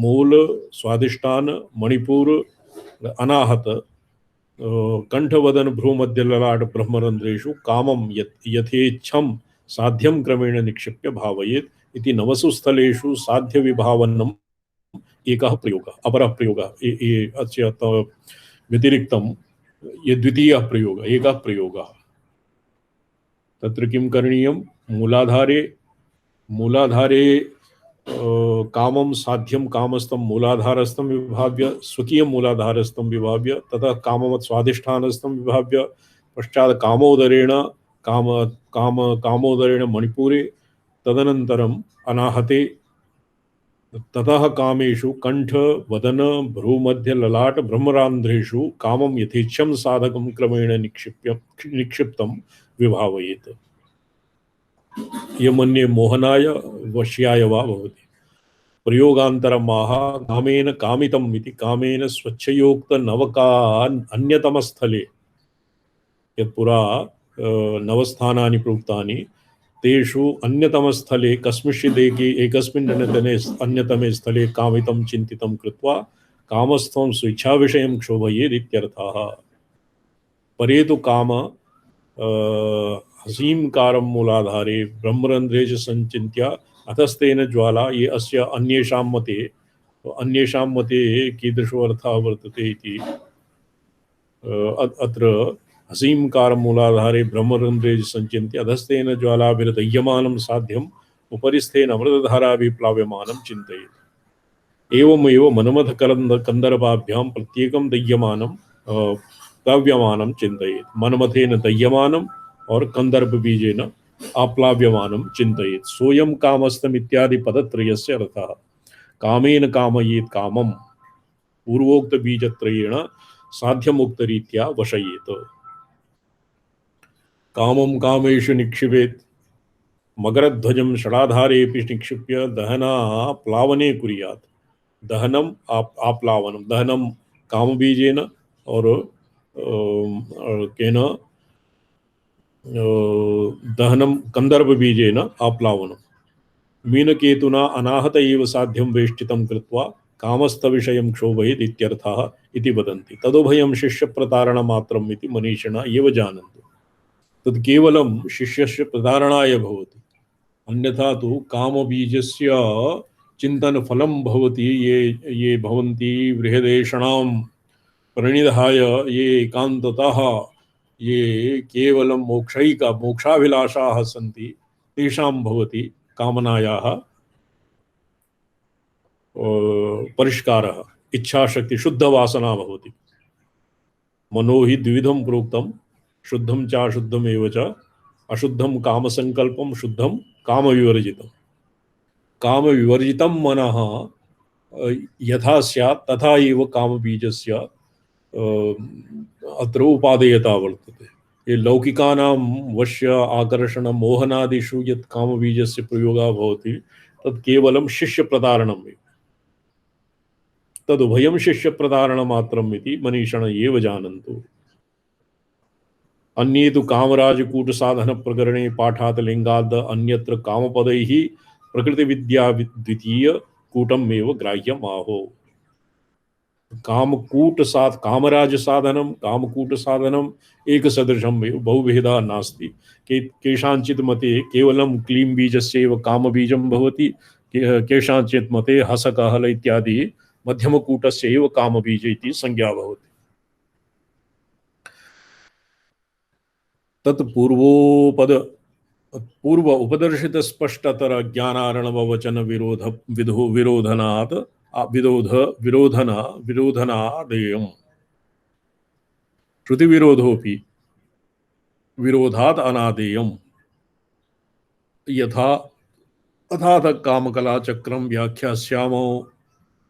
मूल स्वाधिष्ठान मणिपूर अनाहत कंठवदन भ्रूमध्य ललाट ब्रह्मरंध्रेषु कामं यथेच्छं साध्यं क्रमेण निक्षिप्य भावयेत् इति नवसु स्थलेषु साध्य विभावनम् एकः प्रयोगः अपरः प्रयोगः अस्य व्यतिरिक्तं ये द्वितीयः प्रयोगः एकः प्रयोगः। तत्र किं करणीयं मूलाधारे कामं साध्यं कामस्थं मूलाधारस्थं विभाव्य स्वकीय मूलाधारस्थं विभाव्य ततः कामवत् स्वाधिष्ठानस्थं विभाव्य पश्चात् कामोदरेण मणिपुरे तदनन्तरम् अनाहते ततः कामेषु कंठ वदन भ्रूमध्य ललाट ब्रह्मरांध्रेषु कामं यथेच्छं साधकं क्रमेण निक्षिप्तं विभावयेत्। यमन्ये मोहनाय वश्याय वा भवति। प्रयोगान्तरमाह कामेन कामितम् इति कामेन स्वच्छयोक्त नवका अन्यतमस्थले यत्पुरा नवस्थानानि प्रोक्तानि तेषु अन्यतमस्थले कस्मिंश्चित् एकस्मिन् अन्यतमे स्थले कामितं चिन्तितं कृत्वा कामस्थं स्वेच्छाविषयं क्षोभयेत् इत्यर्थः। परे तु काम हसींकारं मूलाधारे ब्रह्मरंध्रे च संचिन्त्य अतस्तेन ज्वाला ये अस्य अन्येषां मते कीदृशो अर्थः वर्तते इति अत्र हसींकारं मूलाधारे ब्रह्मरंध्रे च संचिन्त्य अधस्तेन ज्वालाभिर्दह्यमानं साध्यम् उपरिस्थेन अमृतधाराभिः प्लाव्यमानं चिन्तयेत्। एवमेव मनमथ कंदर्पाभ्यां प्रत्येकं दह्यमानं प्लाव्यमानं चिन्तयेत्। मनमथेन दह्यमानं और कंदर्प बीजेन आप्लाव्यमानं चिन्तयेत्। सोयं कामस्तम इत्यादि पदत्रयस्य अर्थः। कामेन कामयेत् कामं पूर्वोक्त बीजत्रयेण साध्यमुक्तरीत्या वशयेत्। कामं कामेषु निक्षिपेत् मकरध्वजं षडाधारेऽपि निक्षिप्य दहना प्लावने कुर्यात्। दहनम आप्लावनम दहनम कामबीजेन और केन दहनं कंदर्पबीजेन आप्लावनम्। मीनकेतुना अनाहत एव साध्यं वेष्टितं कृत्वा कामस्थविषयं क्षोभयेत् इत्यर्थः इति वदन्ति। तदुभयं शिष्यप्रतारणमात्रम् इति मनीषिणः एव जानन्ति। तद् केवलं शिष्यस्य प्रतारणाय भवति, अन्यथा तु कामबीजस्य चिन्तनफलं भवति। ये भवन्ति बृहदेषणां प्रणिधाय ये एकान्ततः ये केवलं मोक्षाभिलाषाः सन्ति तेषां भवति कामनायाः परिष्कारः। इच्छाशक्ति शुद्धवासना भवति। मनो हि द्विविधं प्रोक्तं, शुद्धं च अशुद्धमेव च। अशुद्धं कामसंकल्पं, शुद्धं कामविवर्जितं। कामविवर्जितं मनः यथा स्यात् तथा एव कामबीजस्य अत्र उपादेयता वर्तते। ये लौकिकानां वश्य आकर्षण मोहनादिषु यत् कामबीजस्य प्रयोगः भवति तत् केवलं शिष्यप्रतारणम्। तदुभयं शिष्यप्रतारणमात्रम् इति मनीषिणः एव जानन्तु। अन्ये तु कामराजकूटसाधनप्रकरणे पाठात् लिङ्गाद् अन्यत्र कामपदैः प्रकृतिविद्या द्वितीय कूटम् एव ग्राह्यम् आहो। कामराज साधनम कामकूट साधनम एक सदृशम बहुविधा नास्ति। केषाञ्चित् मते केवलं क्लीं बीजस्यैव कामबीजं भवति, केषाञ्चित् मते हसकहल इत्यादि मध्यमकूटस्यैव कामबीज इति संज्ञा भवति। तत् पूर्व उपदर्शित स्पष्टतर ज्ञानार्णववचन विरोधनात् विरोधनादेयम्। श्रुति विरोधोपि विरोधात् अनादेयम्। यथा अथात कामकला चक्रम व्याख्यास्यामो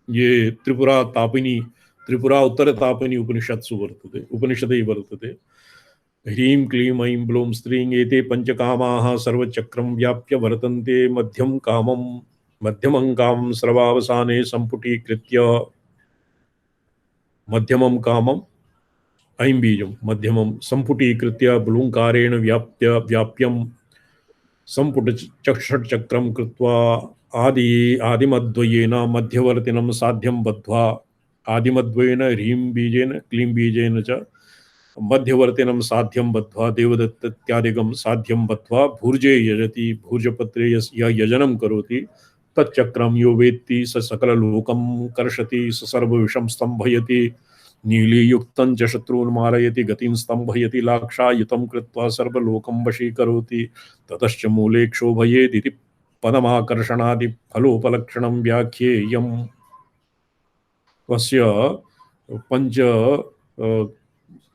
ये त्रिपुरा उत्तर तापिनी उपनिषत्सु उपनिषदे वर्तते। ह्रीं क्लीं ऐं ब्लूं स्त्रीं एते पंचकामाः सर्वचक्रं व्याप्य वर्तन्ते। मध्यमं कामं सर्वावसाने सम्पुटीकृत्य मध्यमं कामम् ऐं बीजं मध्यमं सम्पुटीकृत्य ब्लूंकारेण व्याप्यं सम्पुटषट्चक्रं कृत्वा आदिमद्वयेन मध्यवर्तिनं साध्यं बद्ध्वा आदिमद्वयेन ह्रीं बीजेन क्लीं बीजेन च मध्यवर्तिनं साध्यं बद्ध्वा देवदत्त इत्यादिकं साध्यं बद्ध्वा भूर्जे यजति। भूर्जपत्रे यजनं करोति। तच्चक्रं यो वेत्ति स सकललोकं कर्षति। स सर्वविषं स्तम्भयति। नीलीयुक्तं च शत्रून् मारयति। गतिं स्तम्भयति। लाक्षायुतं कृत्वा सर्वलोकं वशीकरोति। ततश्च मूले क्षोभयेदिति पदमाकर्षणादि फलोपलक्षणं व्याख्येयम्। तस्य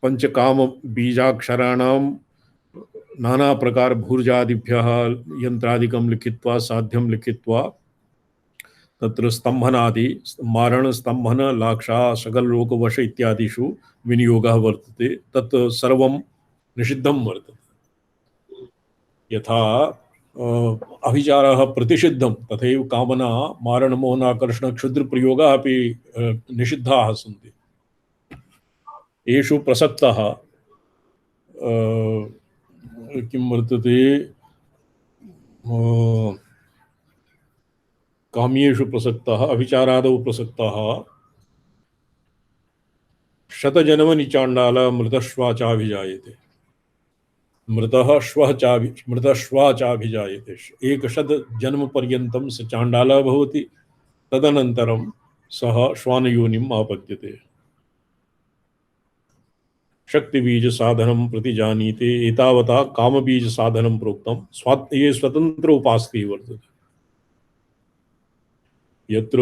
पंचकाम बीजाक्षराणां नाना प्रकार भूर्जादिभ्यः यंत्रादिकं लिखित्वा साध्यं लिखित्वा तत्र स्तंभनादि मारण स्तंभन लाक्षा सकललोकवश इत्यादिषु विनियोगः वर्तते। तत् सर्वं निषिद्धं वर्तते। यथा अभिचारः प्रतिषिद्धं तथैव कामना मारण मोहनाकर्षण क्षुद्रप्रयोगाः अपि निषिद्धाः सन्ति। येषु प्रसक्तः किं वर्तते काम्येषु प्रसक्तः अभिचारादौ प्रसक्तः शतजन्मनि चाण्डाल मृतश्वाचाभिजायते। मृतश्वाचाभिजायते। एकशतजन्मपर्यन्तं स चाण्डालः भवति। तदनन्तरं सः श्वानयोनिम् आपद्यते। शक्तिबीज साधनं प्रतिजानीते। एतावता कामबीज साधनं प्रोक्तं। ये स्वतंत्र उपास्ति वर्तते। यत्र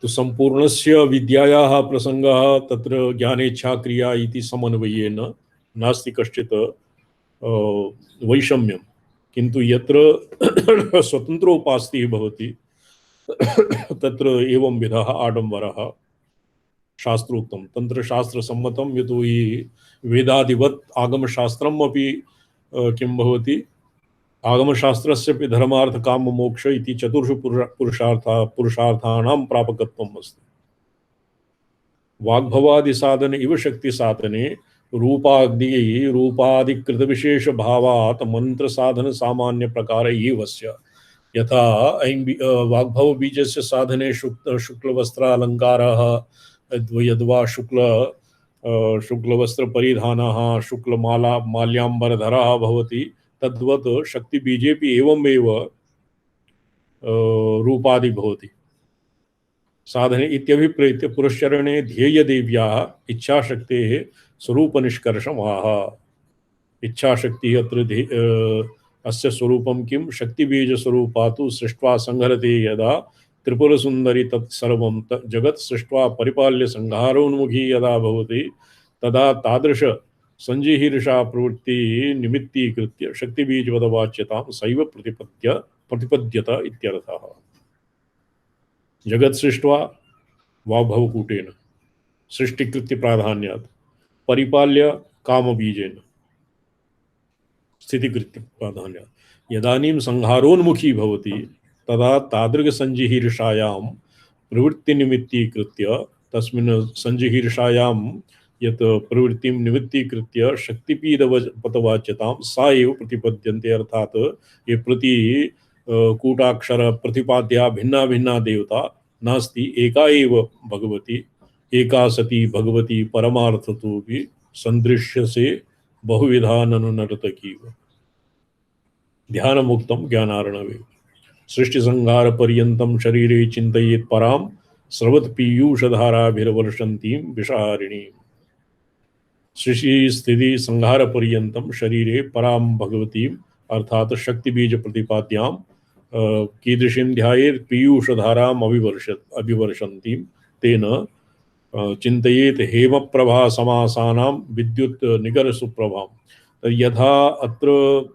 तु संपूर्णस्य विद्यायाः प्रसंगः तत्र ज्ञानेच्छा क्रिया इति समन्वयेन नास्ति कश्चित् वैषम्यं। किन्तु यत्र स्वतंत्रोपास्तिः भवति तत्र एवं विधः आडंबरः शास्त्रोक्तं तंत्रशास्त्रसम्मतं। यतो हि वेदादिवत् आगमशास्त्रम् अपि किं भवति आगमशास्त्रस्य धर्मार्थ काम मोक्ष इति चतुर्षु पुरुषार्थानां प्रापकत्वम् अस्ति। वाग्भवादि साधन इव शक्ति साधने रूपादिकृत विशेष भावात् मंत्र साधन सामान्य प्रकार एवस्य। यथा वाग्भव बीजस्य साधने शुक्लवस्त्रालङ्कारः यद्वा शुक्लवस्त्र परिधानः माल्याम्बरधरः भवति तद्वत् शक्ति बीजेपि एवमेव रूपादि भवति। साधने इत्यभिप्रेत्य पुरश्चरणे ध्येय देव्याः इच्छाशक्तेः स्वरूप निष्कर्षम् आह। इच्छाशक्ति अस्य स्वरूपं किं शक्तिबीजस्वरूपा तु सृष्ट्वा संहरते यदा त्रिपुरसुन्दरी तत्सर्वं जगत् सृष्ट्वा परिपाल्य संहारोन्मुखी यदा भवति तदा तादृश संजिहीर्षा प्रवृत्ति निमित्तीकृत्य शक्तिबीजवदवाच्यतां सैव प्रतिपद्यत इत्यर्थः। जगत् सृष्ट्वा वाग्भवकूटेन सृष्टिकृत्य प्राधान्यात् परिपाल्य कामबीजेन स्थितिकृत्य प्राधान्यात् यदानीं संहारोन्मुखी भवति तदा तादृशसंजिहीर्षायां प्रवृत्तिनिमित्तीकृत्य तस्मिन् संजिहीर्षायां यत् प्रवृत्तिं निमित्तीकृत्य शक्तिपीडपतवाच्यतां सा एव प्रतिपद्यन्ते। अर्थात् ये प्रति कूटाक्षर प्रतिपाद्या भिन्ना भिन्ना देवता नास्ति, एका एव भगवती, एका सती भगवती परमार्थतोऽपि सन्दृश्यसे बहुविधा ननु नर्तकीव। ध्यानमुक्तं ज्ञानार्णवे सृष्टिसंहारपर्यन्तं शरीरे चिन्तयेत् परां स्रवत्पीयूषधाराभिर्वर्षन्तीं विषहारिणीं। सृष्टि संहार पर्यंतम शरीरे परां भगवतीम् अर्थात शक्तिबीज प्रतिपाद्यां कीदृशीं ध्यायेत् पीयूषधाराम् अभिवर्षन्तीं तेन चिन्तयेत् हेमप्रभा समासानां विद्युत् निगर सुप्रभां। यथा अत्र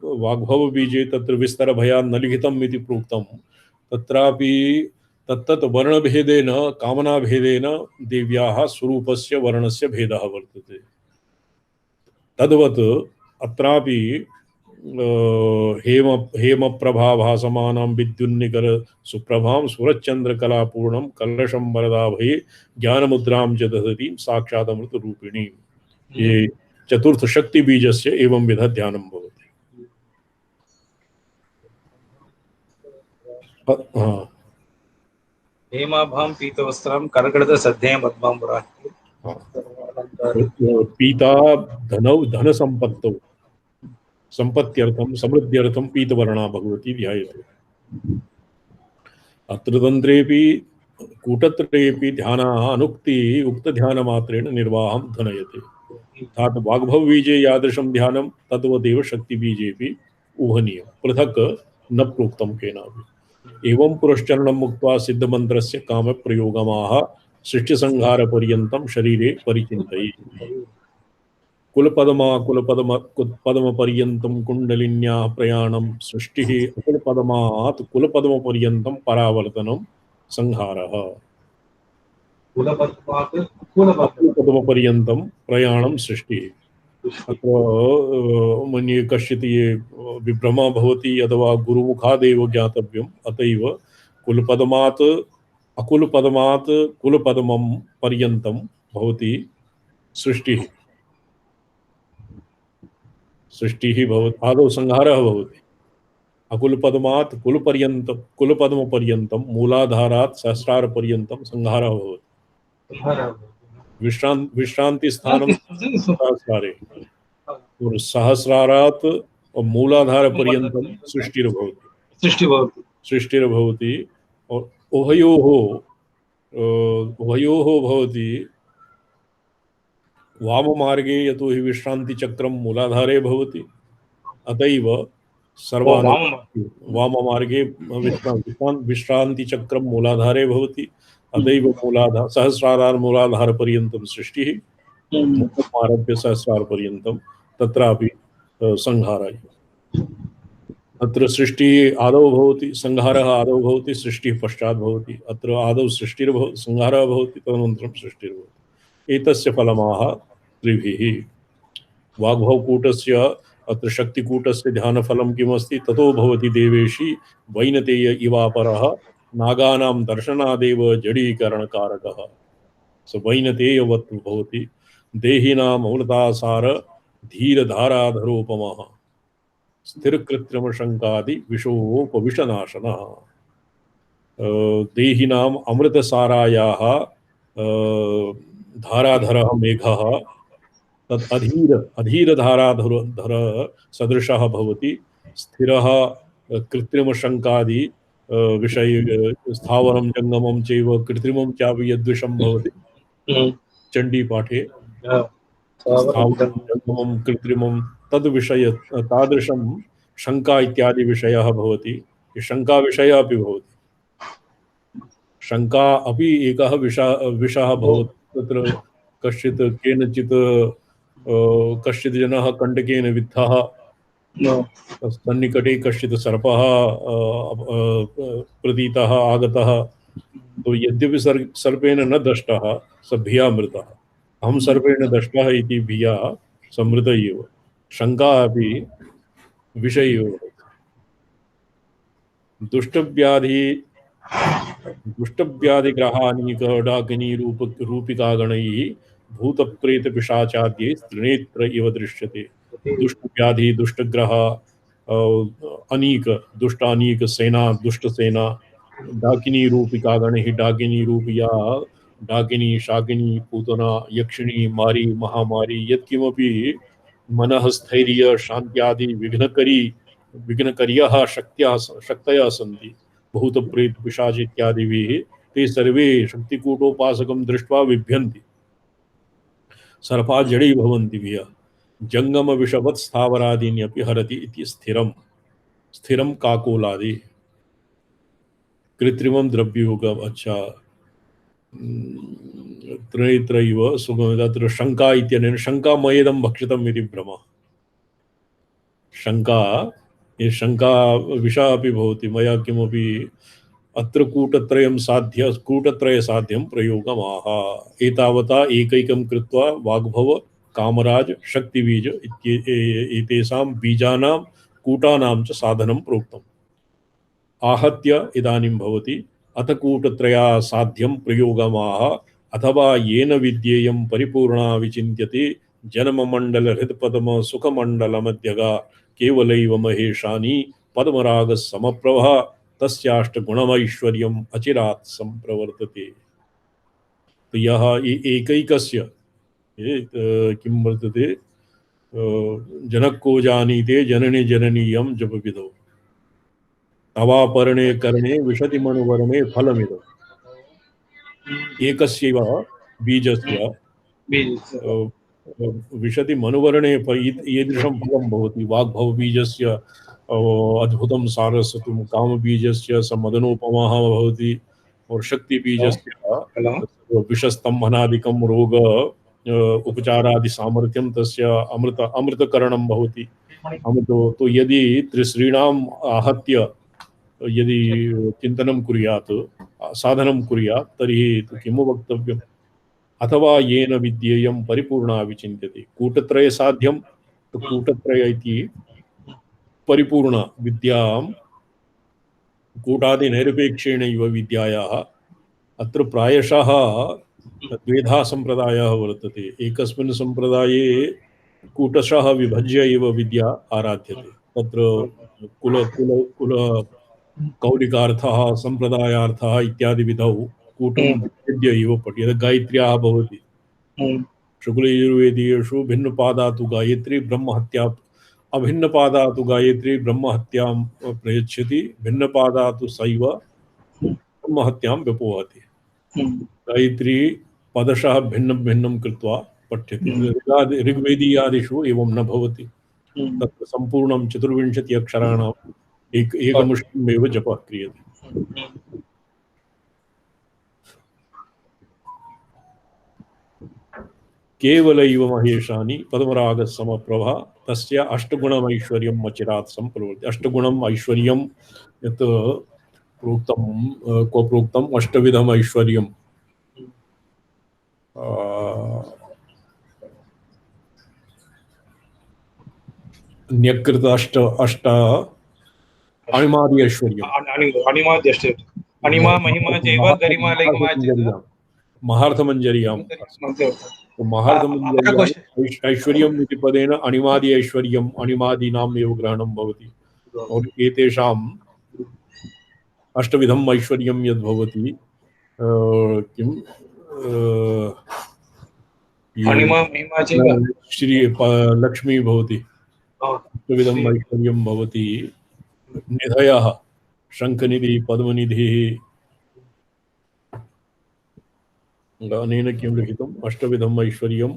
वाग्भव बीजे तत्र विस्तरभया न लिखितम् इति प्रोक्तं, तत्रापि तत्तत् वर्णभेदेन कामनाभेदेन देव्याः स्वरूपस्य वर्णस्य भेदः वर्तते। तद्वत् अत्रापि हेम प्रभाभासमानां विद्युन्निकर सुप्रभां सुरचन्द्रकलापूर्णं कलशं वरदाभये ज्ञानमुद्रां च दधतीं साक्षादमृतरूपिणीं। ये चतुर्थ शक्ति बीजस्य एवं विध ध्यानं भवति। हेमाभां पीतवस्त्रं करगडद सद्यं पद्मांबराः। पीता धनौ धन संपत्तौ संपत्त्यर्थं समृद्ध्यर्थं पीतवर्णा भगवती ध्यायते। अत्र तन्त्रेऽपि कूटत्रयेऽपि ध्यानः अनुक्ति उक्त ध्यानमात्रेण निर्वाहं धनयते। अर्थात् वाग्भवबीजे यादृशं ध्यानं तद्वदेव शक्तिबीजेऽपि ऊहनीयं, पृथक् न प्रोक्तं केनापि। एवं पुरश्चरणं मुक्त्वा सिद्धमन्त्रस्य कामप्रयोगमाह सृष्टिसंहारपर्यन्तं शरीरे परिचिन्तयेत्। कुलपद्मपर्यन्तं कुण्डलिन्याः प्रयाणं सृष्टिः कुलपद्मात् कुलपद्मपर्यन्तं परावर्तनं संहारः। कुलपद्मपर्यन्तं प्रयाणं सृष्टिः। अत्र मन्ये कश्चित् ये विभ्रमः भवति अथवा गुरुमुखादेव ज्ञातव्यम्, अतएव कुलपद्मात् अकुलपद्मात् कुलपद्मं पर्यन्तं भवति सृष्टिः। सृष्टिः भवति आदौ संहारः भवति। अकुलपद्मात् कुलपद्मपर्यन्तं मूलाधारात् सहस्रारपर्यन्तं संहारः भवति। विश्रान्तिस्थानं सहस्रारे और सहस्रारात् मूलाधारपर्यन्तं सृष्टिर्भवति और उभयोः भवति। वाममार्गे यतो हि विश्रान्तिचक्रं मूलाधारे भवति, अतएव वाममार्गे विश्रान्तिचक्रं मूलाधारे भवति, अतएव मूलाधार सहस्रारार मूलाधारपर्यन्तं सृष्टिः आरभ्य सहस्रारपर्यन्तं तत्रापि संहाराय। अत्र सृष्टिः आदौ भवति, संहारः आदौ भवति, सृष्टिः पश्चात् भवति। अत्र आदौ संहारः भवति, तदनन्तरं सृष्टिर्भवति। एतस्य फलमाह त्रिभिः। वाग्भवकूटस्य अत्र शक्तिकूटस्य ध्यानफलं किमस्ति? ततो भवति देवेशी वैनतेय इवापरः नागानां दर्शनादेव जडीकरणकारकः। स वैनतेयवत् भवति देहिनाम् अमृतासार धीरधाराधरोपमः स्थिरकृत्रिमशङ्कादि विषोपविशनाशनः। देहिनाम् अमृतसारायाः धाराधरः मेघः तत् अधीरधाराधर सदृशः भवति। स्थिरः कृत्रिमशङ्कादि विषय स्थावरं जङ्गमं चैव कृत्रिमं चापि यद्विषं भवति चण्डीपाठे स्थावरं जङ्गमं कृत्रिमं तद्विषय तादृशं शङ्का इत्यादि विषयः भवति। शङ्काविषयः अपि भवति। शङ्का अपि एकः विषयः भवति। तत्र कश्चित् केनचित् कश्चित् जनः कण्टकेन विद्धः, सन्निकटे कश्चित् सर्पः प्रतीतः आगतः, तो यद्यपि सर्पेण न दष्टः स भिया मृतः। अहं सर्पेण दष्टः इति भिया स मृत एव। शङ्का अपि विषय एव। दुष्टव्याधिग्रहानीकडाकिनी रूपिकागणैः भूतप्रेतपिशाचाद्यै त्रिनेत्र इव दृश्यते। दुष्टव्याधि, दुष्टग्रह, अनीक, दुष्ट अनीक सेना, दुष्ट सेना, डाकिनी रूपिकागणैः, डाकिनी रूपिया, डाकिनी, शाकिनी, पूतना, यक्षिणी, मारी, महामारी, यत्किमपि मनः स्थैर्य शान्त्यादि विघ्नकर्यः शक्तयः सन्ति भूतप्रेत पिशाच इत्यादिभिः, ते सर्वे शक्तिकूटोपासकं दृष्ट्वा बिभ्यन्ति। सर्पा जड़ी भवन्ति भिया। जंगम विषवत् स्थावरादीन्यपि हरति इति स्थिरं काकोलादि। कृत्रिमं द्रव्योगम। अच्छा, त्रयैव सुगम। तत्र शङ्का इत्यनेन शङ्कामयेदं भक्षितम् इति भ्रमः। शङ्का, ये शङ्का विषः अपि भवति। मया किमपि अत्र कूटत्रय साध्यं प्रयोगमाह। एतावता एकैकं कृत्वा वाग्भव, कामराज, शक्तिबीज एतेषां बीजानां कूटानां च साधनं प्रोक्तम्। आहत्य इदानीं भवति अथ कूटत्रया साध्यं प्रयोगमाह अथवा येन विद्येयं परिपूर्णा विचिन्त्यते जन्ममण्डल हृत्पद्म सुखमण्डलमध्यगा केवलैव महेशानी पद्मराग समप्रभा तस्याष्टगुणमैश्वर्यम् अचिरात् संप्रवर्तते। तो यह एकैकस्य किं वर्तते, जनको जानीते जननि जननीयं जपविदो तवापर्णे कर्णे विशति मनुवर्णे फलमिदो। एकस्यैव बीजस्य विशति मनुवर्णे ईदृशं फलं भवति। वाग्भव बीजस्य अद्भुतं सारस्वतं, कामबीजस्य स मदनोपमः भवति, और शक्ति बीजस्य विषस्तम्भनादिकं रोग उपचारादि सामर्थ्यं तस्य अमृतकरणं भवति। तो यदि त्रिश्रीणाम् आहत्य यदि चिन्तनं कुर्यात्, साधनं कुर्यात्, तर्हि किमु वक्तव्यम्? अथवा येन विद्येयं परिपूर्णा विचिन्त्यते। कूटत्रय साध्यं, तो कूटत्रय इति परिपूर्ण विद्यां कूटादि निरपेक्षेणैव विद्यायाः अत्र प्रायशः द्वेधा संप्रदायः वर्तते। एकस्मिन् संप्रदाये कूटशः विभज्य एव विद्या आराध्यते। तत्र कुल कौलिकार्थः, संप्रदायार्थः इत्यादि विधौ कूटं विद्य एव पठ्यते। गायत्र्याः भवति। शुक्लयजुर्वेदीयेषु भिन्नपादातु गायत्री ब्रह्महत्या, अभिन्नपादातु गायत्री ब्रह्महत्यां प्रयच्छति, भिन्नपादातु सैव ब्रह्महत्यां व्यपोहति। गायत्री पदशः भिन्नं भिन्नं कृत्वा पठ्यते। ऋग्वेदीयादिषु एवं न भवति। तत्र सम्पूर्णं 24 अक्षराणाम् एकमुष्टिमेव जपः क्रियते। केवलैव महेशानी पद्मराग समप्रभा तस्य अष्टगुणमैश्वर्यम् अचिरात् संप्रवर्तते। अष्टगुणम् ऐश्वर्यं यत् प्रोक्तं, को प्रोक्तम् अष्टविधम् ऐश्वर्यं। न्यकृत अष्ट अणिमादि ऐश्वर्यम्। अणिमा महिमा चैव गरिमा लघिमा च महार्थमञ्जर्यां। महार्थमञ्जर्याम् ऐश्वर्यम् इति पदेन अणिमादि ऐश्वर्यम्, अणिमादीनाम् एव ग्रहणं भवति। और एतेषाम् अष्टविधम् ऐश्वर्यं यद् भवति, किं श्री लक्ष्मी भवति, अष्टविधम् ऐश्वर्यं भवति। निधयः शङ्खनिधिः पद्मनिधिः, अनेन किं लिखितम्? अष्टविधम् ऐश्वर्यम्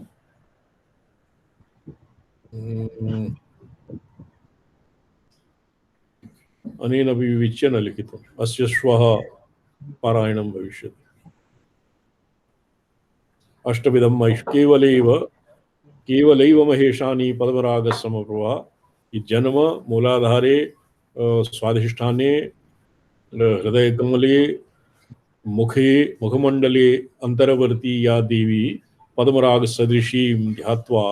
अनेनपि विविच्य न लिखितम्। अस्य श्वः पारायणं भविष्यति। अष्टविधं केवलैव महेशानी पद्मरागसमप्रभा। जन्म मूलाधारे स्वाधिष्ठाने हृदयकमले मुखे मुखमंडले अंतरवर्ती या देवी पद्मराग सदृशी ध्यात्वा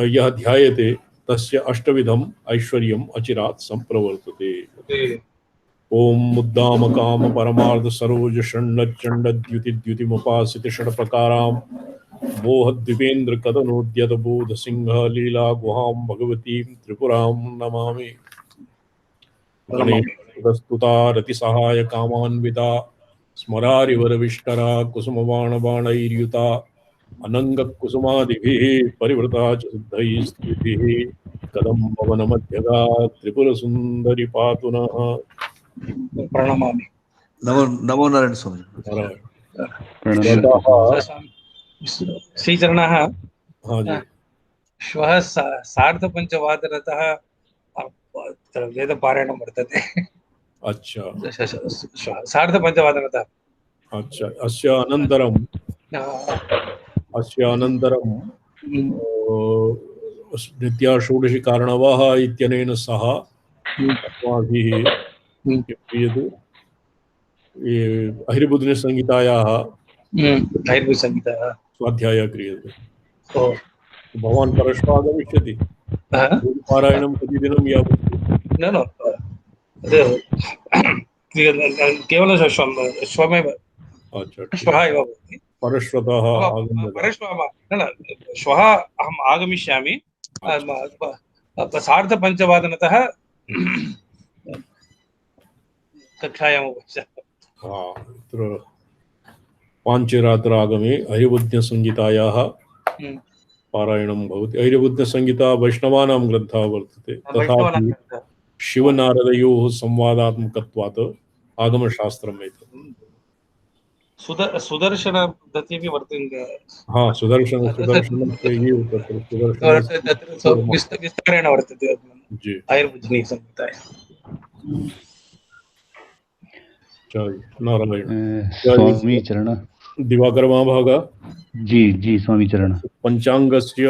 यह ध्यायते तस्य अष्टविधम ऐश्वर्यम अचिरात् संप्रवर्तते। ओम मुद्दाम काम परमार्थ सरोज षण्ड चंड द्युति द्युतिमुपासित षड प्रकाराम मोह द्वीपेन्द्र कदनोद्यत बोध सिंह लीला गुहां भगवतीं त्रिपुरां नमामि। गणेशस्तुता रति सहाय कामान्विता स्मरारिवरविष्टरा कुसुमबाणबाणैर्युता अनंग कुसुमादिभिः परिवृता च सिद्धैः स्तुतिभिः कदम्बवनमध्यगा त्रिपुरसुन्दरी पातु नः। प्रणमामि। नमो नारायण स्वामी। श्रीचरणः हाँ जी। श्वः सार्धपञ्चवादनतः वेदपारायणं वर्तते। अच्छा सार्धपञ्चवादनतः। अच्छा अस्य अनन्तरं नित्या षोडशी कारणवाः इत्यनेन सह अस्माभिः क्रियते अहिर्बुद्धिसंहितायाः स्वाध्यायः क्रियते। भवान् परश्वः आगमिष्यति? पारायणं कति दिनं यावत्? न केवलं श्वमेव। अच्छा श्वः एव भवति। परश्वतः श्वः अहम् आगमिष्यामि। सार्धपञ्चवादनतः कक्षायाम् उपविशामि। अत्र पाञ्चरात्र आगमे अहिर्बुद्धिसंहितायाः पारायणं भवति। अहिर्बुद्धिसंहिता वैष्णवानां ग्रन्थः वर्तते, तथापि शिवनारदयोः संवादात्मकत्वात् आगमशास्त्रम् एतत्। सुदर्शनपद्धतिः वर्तते। हाँ, विस्तरेण वर्तते आयुर्वेदसंहितायां। नारायण स्वामी चरण। दिवाकर महाभाग। जी स्वामी चरण। पंचांगस्य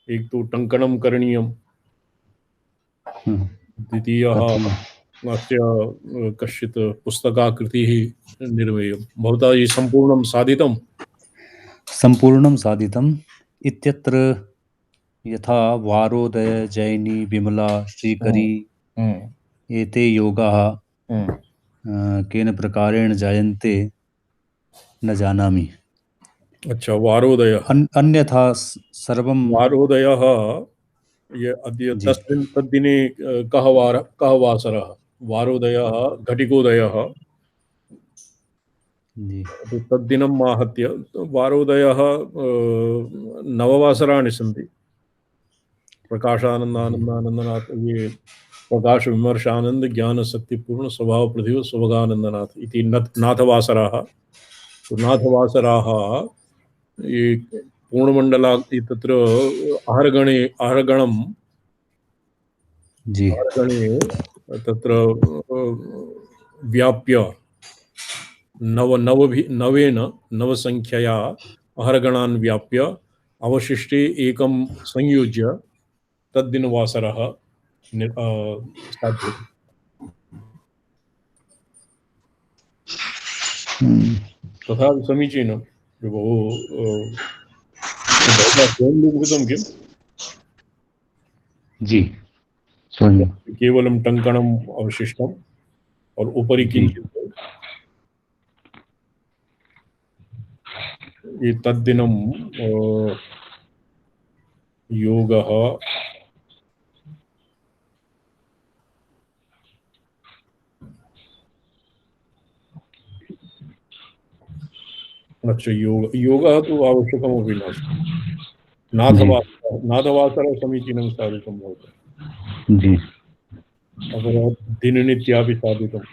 एक तो टङ्कणं करणीयं, द्वितीयः अस्य कश्चित् पुस्तकाकृतिः निर्मेयं। भवता सम्पूर्णं साधितं? सम्पूर्णं साधितम् इत्यत्र यथा वारोदय जैनी विमला श्रीकरी एते योगाः केन प्रकारेण जायन्ते न जानामि। अच्छा, वारोदयः अन्यथा सर्वं वारोदयः ये अद्य तद्दिने कः वासरः? वारोदयः घटिकोदयः तद्दिनम् आहत्य वारोदयः नववासराणि सन्ति। प्रकाशानन्दानन्दनाथ ये प्रकाश विमर्शानंद ज्ञान शक्तिपूर्ण स्वभाव पृथ्वी स्वभागानंदनाथ इति नाथवासराः। नाथवासराः ये पूर्णमंडला तत्र आहरगणे तत्र व्याप्य नवसंख्यया आहरगणान् व्याप्य अवशिष्टे एकं संयोज्य तद्दिनवासरः साध्यते। तथा समीचीनं। बहु स्वयं किम्? जी स्वयं। केवलं टङ्कणम् अवशिष्टम् और उपरि किञ्चित् तद्दिनं योगः अच्छा योगः तु आवश्यकमपि नास्ति। नाथवासरः समीचीनं साधितं भवति। जी दिननित्यापि साधितं।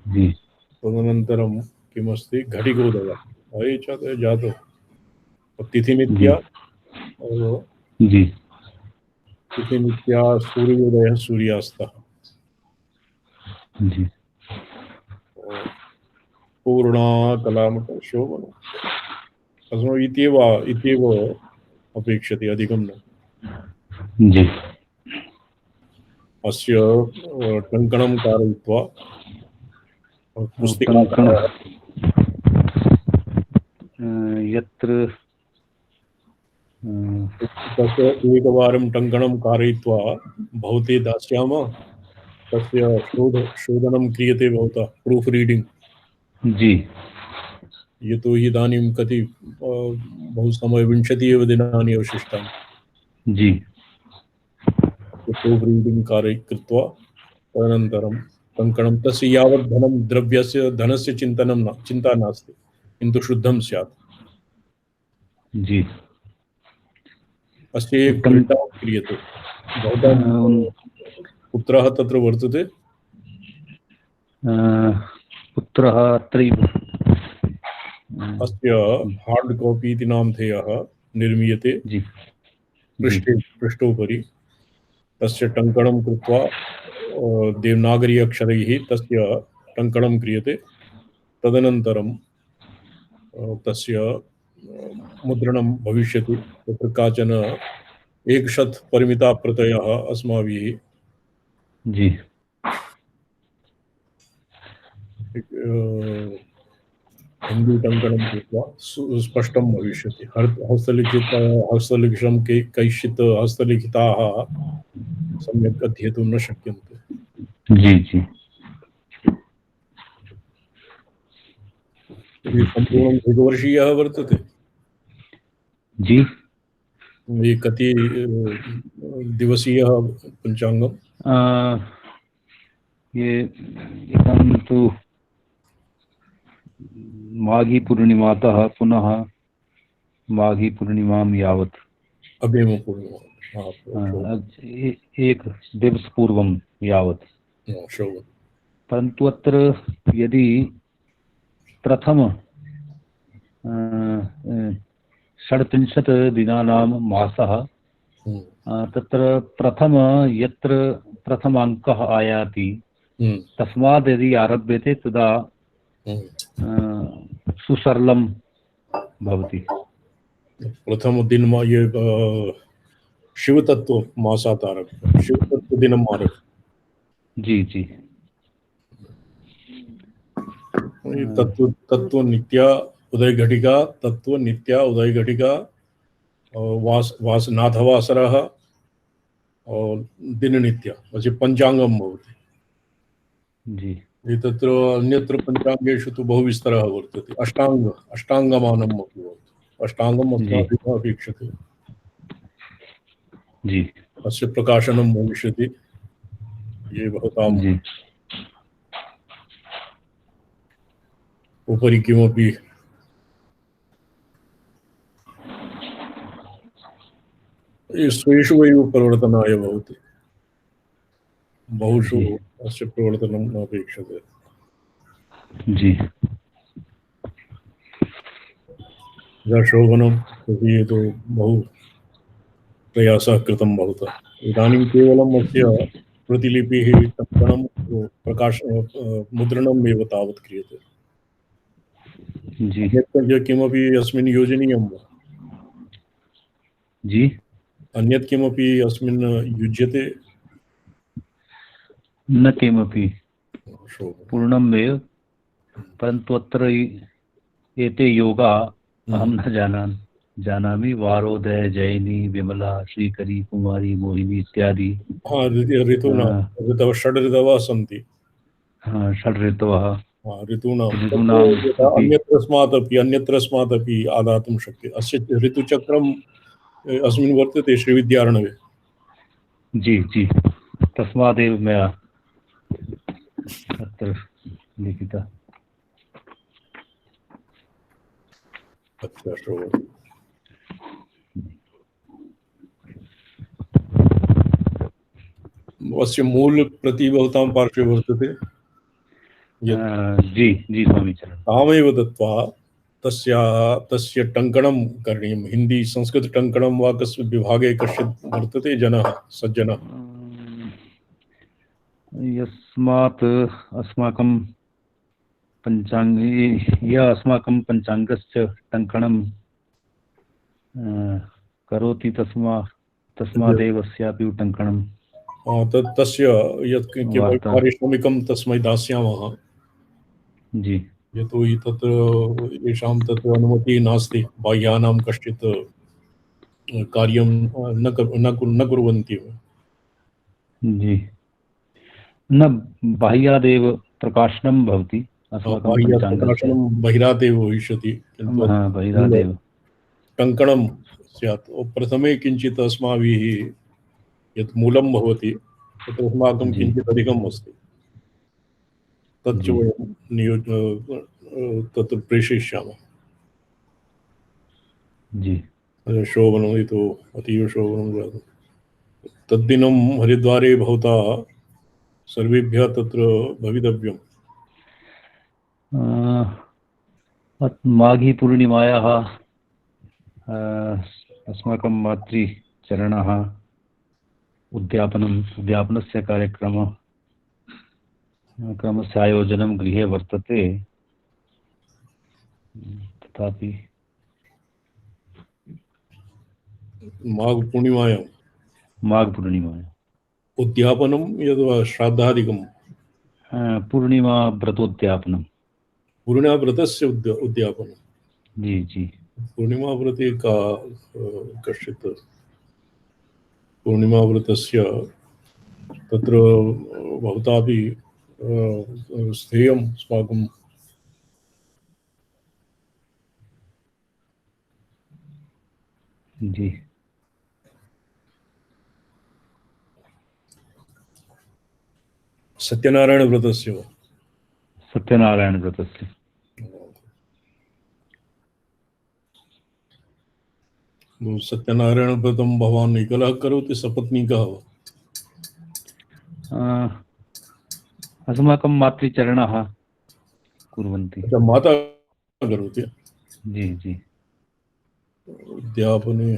जी तदनन्तरं किमस्ति? घटिकोदयः जातो तिथिनित्या जी इति नित्या सूर्योदयः सूर्यास्तः जी पूर्णा कलामशोभन अस्माभिः इत्येव अपेक्षते, अधिकं न। जी अस्य टङ्कणं कारयित्वा पुस्तिका यत्र तस्य एकवारं टङ्कणं कारयित्वा भवते दास्यामः, तस्य शोधनं क्रियते भवता, प्रूफ् रीडिङ्ग्। जी यतोहि इदानीं कति बहु समय 20 एव दिनानि अवशिष्टानि। जी प्रूफ् रीडिङ्ग् कृत्वा तदनन्तरं टङ्कणं, तस्य यावत् धनं द्रव्यस्य धनस्य चिन्ता नास्ति, किन्तु शुद्धं स्यात्। जी अस्य एक घटना क्रियते। भवतां पुत्रः तत्र वर्तते? पुत्रः अत्रैव। अस्य हार्ड कॉपी इति नामधेयः निर्मीयते। जी पृष्ठोपरि तस्य टङ्कणं कृत्वा देवनागरी अक्षरैः तस्य टङ्कणं क्रियते। तदनन्तरं तस्य मुद्रणं भविष्यति। तत्र काचन 100 परिमिता प्रतयः अस्माभिः जी हिंदी टङ्कणं कृत्वा स्पष्टं भविष्यति। हस्तलिखितं कैश्चित् हस्तलिखिताः सम्यक् अध्येतुं न शक्यन्ते। जी जी सम्पूर्णं द्विवर्षीयः वर्तते। जी ये कति दिवसीयः पञ्चाङ्गम्? ये इदं तु माघी पूर्णिमातः पुनः माघी पूर्णिमां यावत् अग्रिम पूर्णिमा एक दिवस पूर्वं यावत्। परन्तु अत्र यदि प्रथम 37 दिनानां मासः, तत्र यत्र प्रथमाङ्कः आयाति तस्मात् यदि आरभ्यते तदा सुसरलं भवति। प्रथम दिन ये शिवतत्व मासात् आरभ्य, शिवतत्व दिनम् आरभ्य। जी जी तत्व नित्या उदय घटिका, तत्व नित्या उदय घटिका, नाथवासरः और दिन नित्या, अस्य पञ्चाङ्गं भवति। जी तत्र अन्यत्र पञ्चाङ्गेषु तु बहु विस्तरः वर्तते। अष्टाङ्गमानम् अपि भवति। अष्टाङ्गम् अस्माभिः अपेक्षते। जी अस्य प्रकाशनं भविष्यति। ये भवतां उपरि किमपि स्वेषु एव परिवर्तनाय भवति, बहुषु अस्य प्रवर्तनं न अपेक्षते। जी शोभनं तर्हि तु बहु प्रयासः कृतं भवता। इदानीं केवलम् अस्य प्रतिलिपिः, टङ्कणं, मुद्रणम् एव तावत् क्रियते। जी अन्यत् किमपि अस्मिन् योजनीयं वा? जी अन्यत् किमपि अस्मिन् युज्यते? न किमपि, पूर्णम् एव। परन्तु अत्र एते योगा अहं न जानामि। वारोदय, जयिनी, विमला, श्रीकरी, कुमारी, मोहिनी इत्यादि ऋतवः, षड् ऋतवः सन्ति। षड् ऋतवः ऋतूनां अन्यत्रस्मात् अपि आदातुं शक्यते। अस्य ऋतुचक्रम् अस्मिन् वर्तते श्रीविद्यार्णवे। जी जी तस्मादेव मया अत्र लिखितः। अच्छा, अस्य मूल प्रति भवतां पार्श्वे वर्तते? जी जी स्वामीचरण। तामेव दत्त्वा तस्य टङ्कणं करणीयं। हिन्दी संस्कृत टङ्कणं वा कस्मिन् विभागे कश्चित् वर्तते जनः सज्जनः? यस्मात् अस्माकं पञ्चाङ्गस्य टङ्कणं करोति तस्मादेव अस्यापि टङ्कणं तस्य यत् पारिश्रमिकं तस्मै दास्यामः। जी। यतोहि तत्र येषां तत्र अनुमतिः नास्ति, बाह्यानां कश्चित् कार्यं न कुर्वन्ति। जी, न बाह्यादेव प्रकाशनं भवति अस्माकं पञ्चाङ्गस्य। बहिरादेव भविष्यति, किन्तु बहिरादेव टङ्कणं स्यात्। प्रथमे किञ्चित् अस्माभिः यत् मूलं भवति तत् अस्माकं किञ्चित् अधिकम् अस्ति, तच्च वयं तत्र प्रेषयिष्यामः। जी। शोभनम् इति अतीव शोभनं जातं। तद्दिनं हरिद्वारे भवता सर्वेभ्यः तत्र भवितव्यम्। माघी पूर्णिमायाः अस्माकं मातृचरणः उद्यापनस्य क्रमस्य आयोजनं गृहे वर्तते। तथापि माघ पूर्णिमायां उद्यापनं यद्वा श्राद्धादिकं? पूर्णिमा व्रतोद्यापनं। पूर्णिमा व्रतस्य उद्यापनं? जी जी। पूर्णिमा व्रते का कश्चित् पूर्णिमा व्रतस्य तत्र भवतापि स्थेयम् अस्माकं। जी। सत्यनारायण व्रतस्य वा? सत्यनारायण व्रतस्य। सत्यनारायण व्रतं भवान् एकलः करोति सपत्नीकः वा? अस्माकं मातृचरणः कुर्वन्ति। अच्छा, माता करोति? जी जी। उद्यापने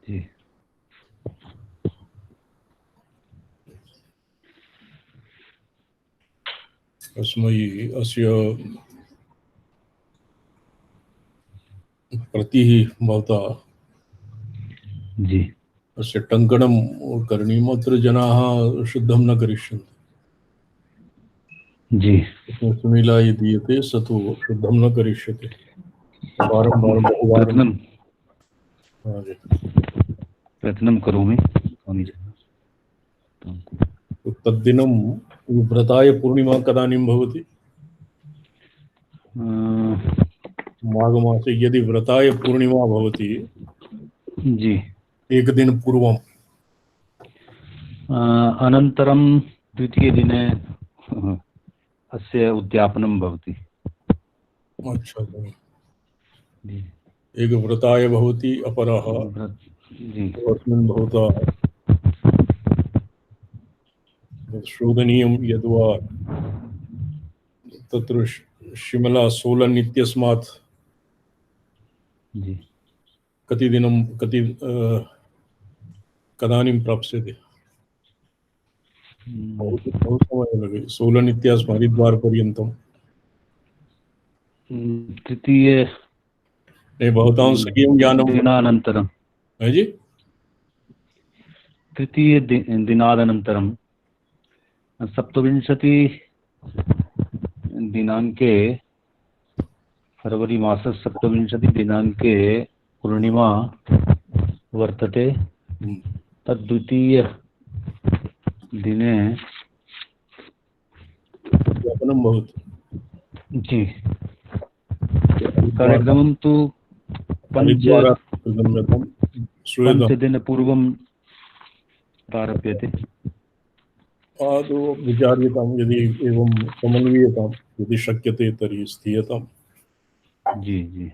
जी। अस्मै अस्य प्रतिः भवता जी अस्य टङ्कणं करणीयम्। अत्र जनाः शुद्धं न करिष्यन्ति। जी। सुनीला ये दीयते स तु शुद्धं न करिष्यति। बहुवारं प्रयत्नं करोमि स्वामीजी। तद्दिनं व्रताय पूर्णिमा कदानीं भवति? माघमासे यदि व्रताय पूर्णिमा भवति जी, एकदिन पूर्वम् अनन्तरं द्वितीयदिने अस्य उद्यापनं भवति। अच्छा, जी। एक व्रताय भवति, अपरः जी अस्मिन् भवता शोधनीयं यद्वा तत्र शिमला सोलन् इत्यस्मात् जी कदानीं प्राप्स्यते? बहु समयः लगे सोलन् इत्यस्मात् हरिद्वार पर्यन्तं। तृतीय भवतां स्वकीयं यानं दिनानन्तरं। जी, दिनादनन्तरं 27 दिनाङ्के फरवरी मासस्य 27 दिनाङ्के पूर्णिमा वर्तते। तद्वितीय दिने उद्यापनं भवति। जी, कार्यक्रमं तु पञ्चदिनपूर्वं प्रारभ्यते। आदौ विचार्यतां, यदि एवं समन्वीयतां, यदि शक्यते तर्हि स्थीयताम्। जी जी।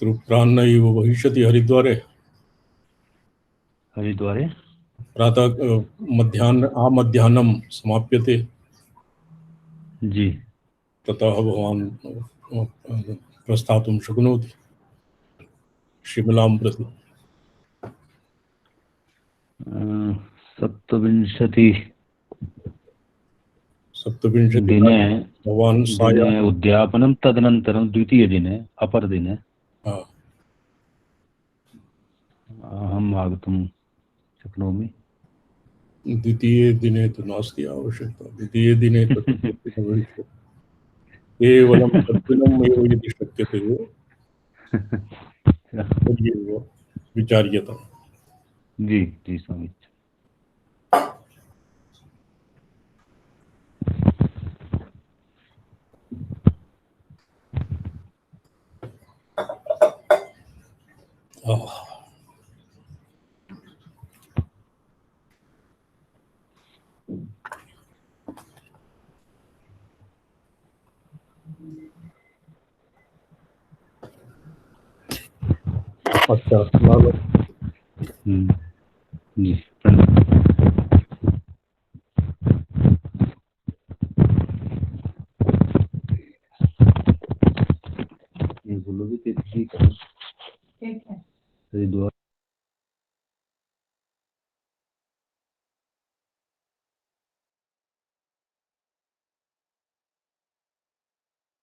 पितृप्रान्नैव भविष्यति हरिद्वारे हरिद्वारे प्रातः मध्याह्नं समाप्यते जी ततः भवान् प्रस्थातुं शक्नोति शिमलां प्रति। दिने भवान् दिने उद्यापनं तदनन्तरं द्वितीयदिने अपरदिने अहम् आगतुं शक्नोमि। द्वितीये दिने तु नास्ति आवश्यकता, द्वितीये दिने तत् भविष्यति, केवलं तद्दिनम् एव यदि शक्यते तदेव विचार्यताम्। जी जी स्वामी। अच्छा जी ये बोलो भी ठीक है हरिद्वार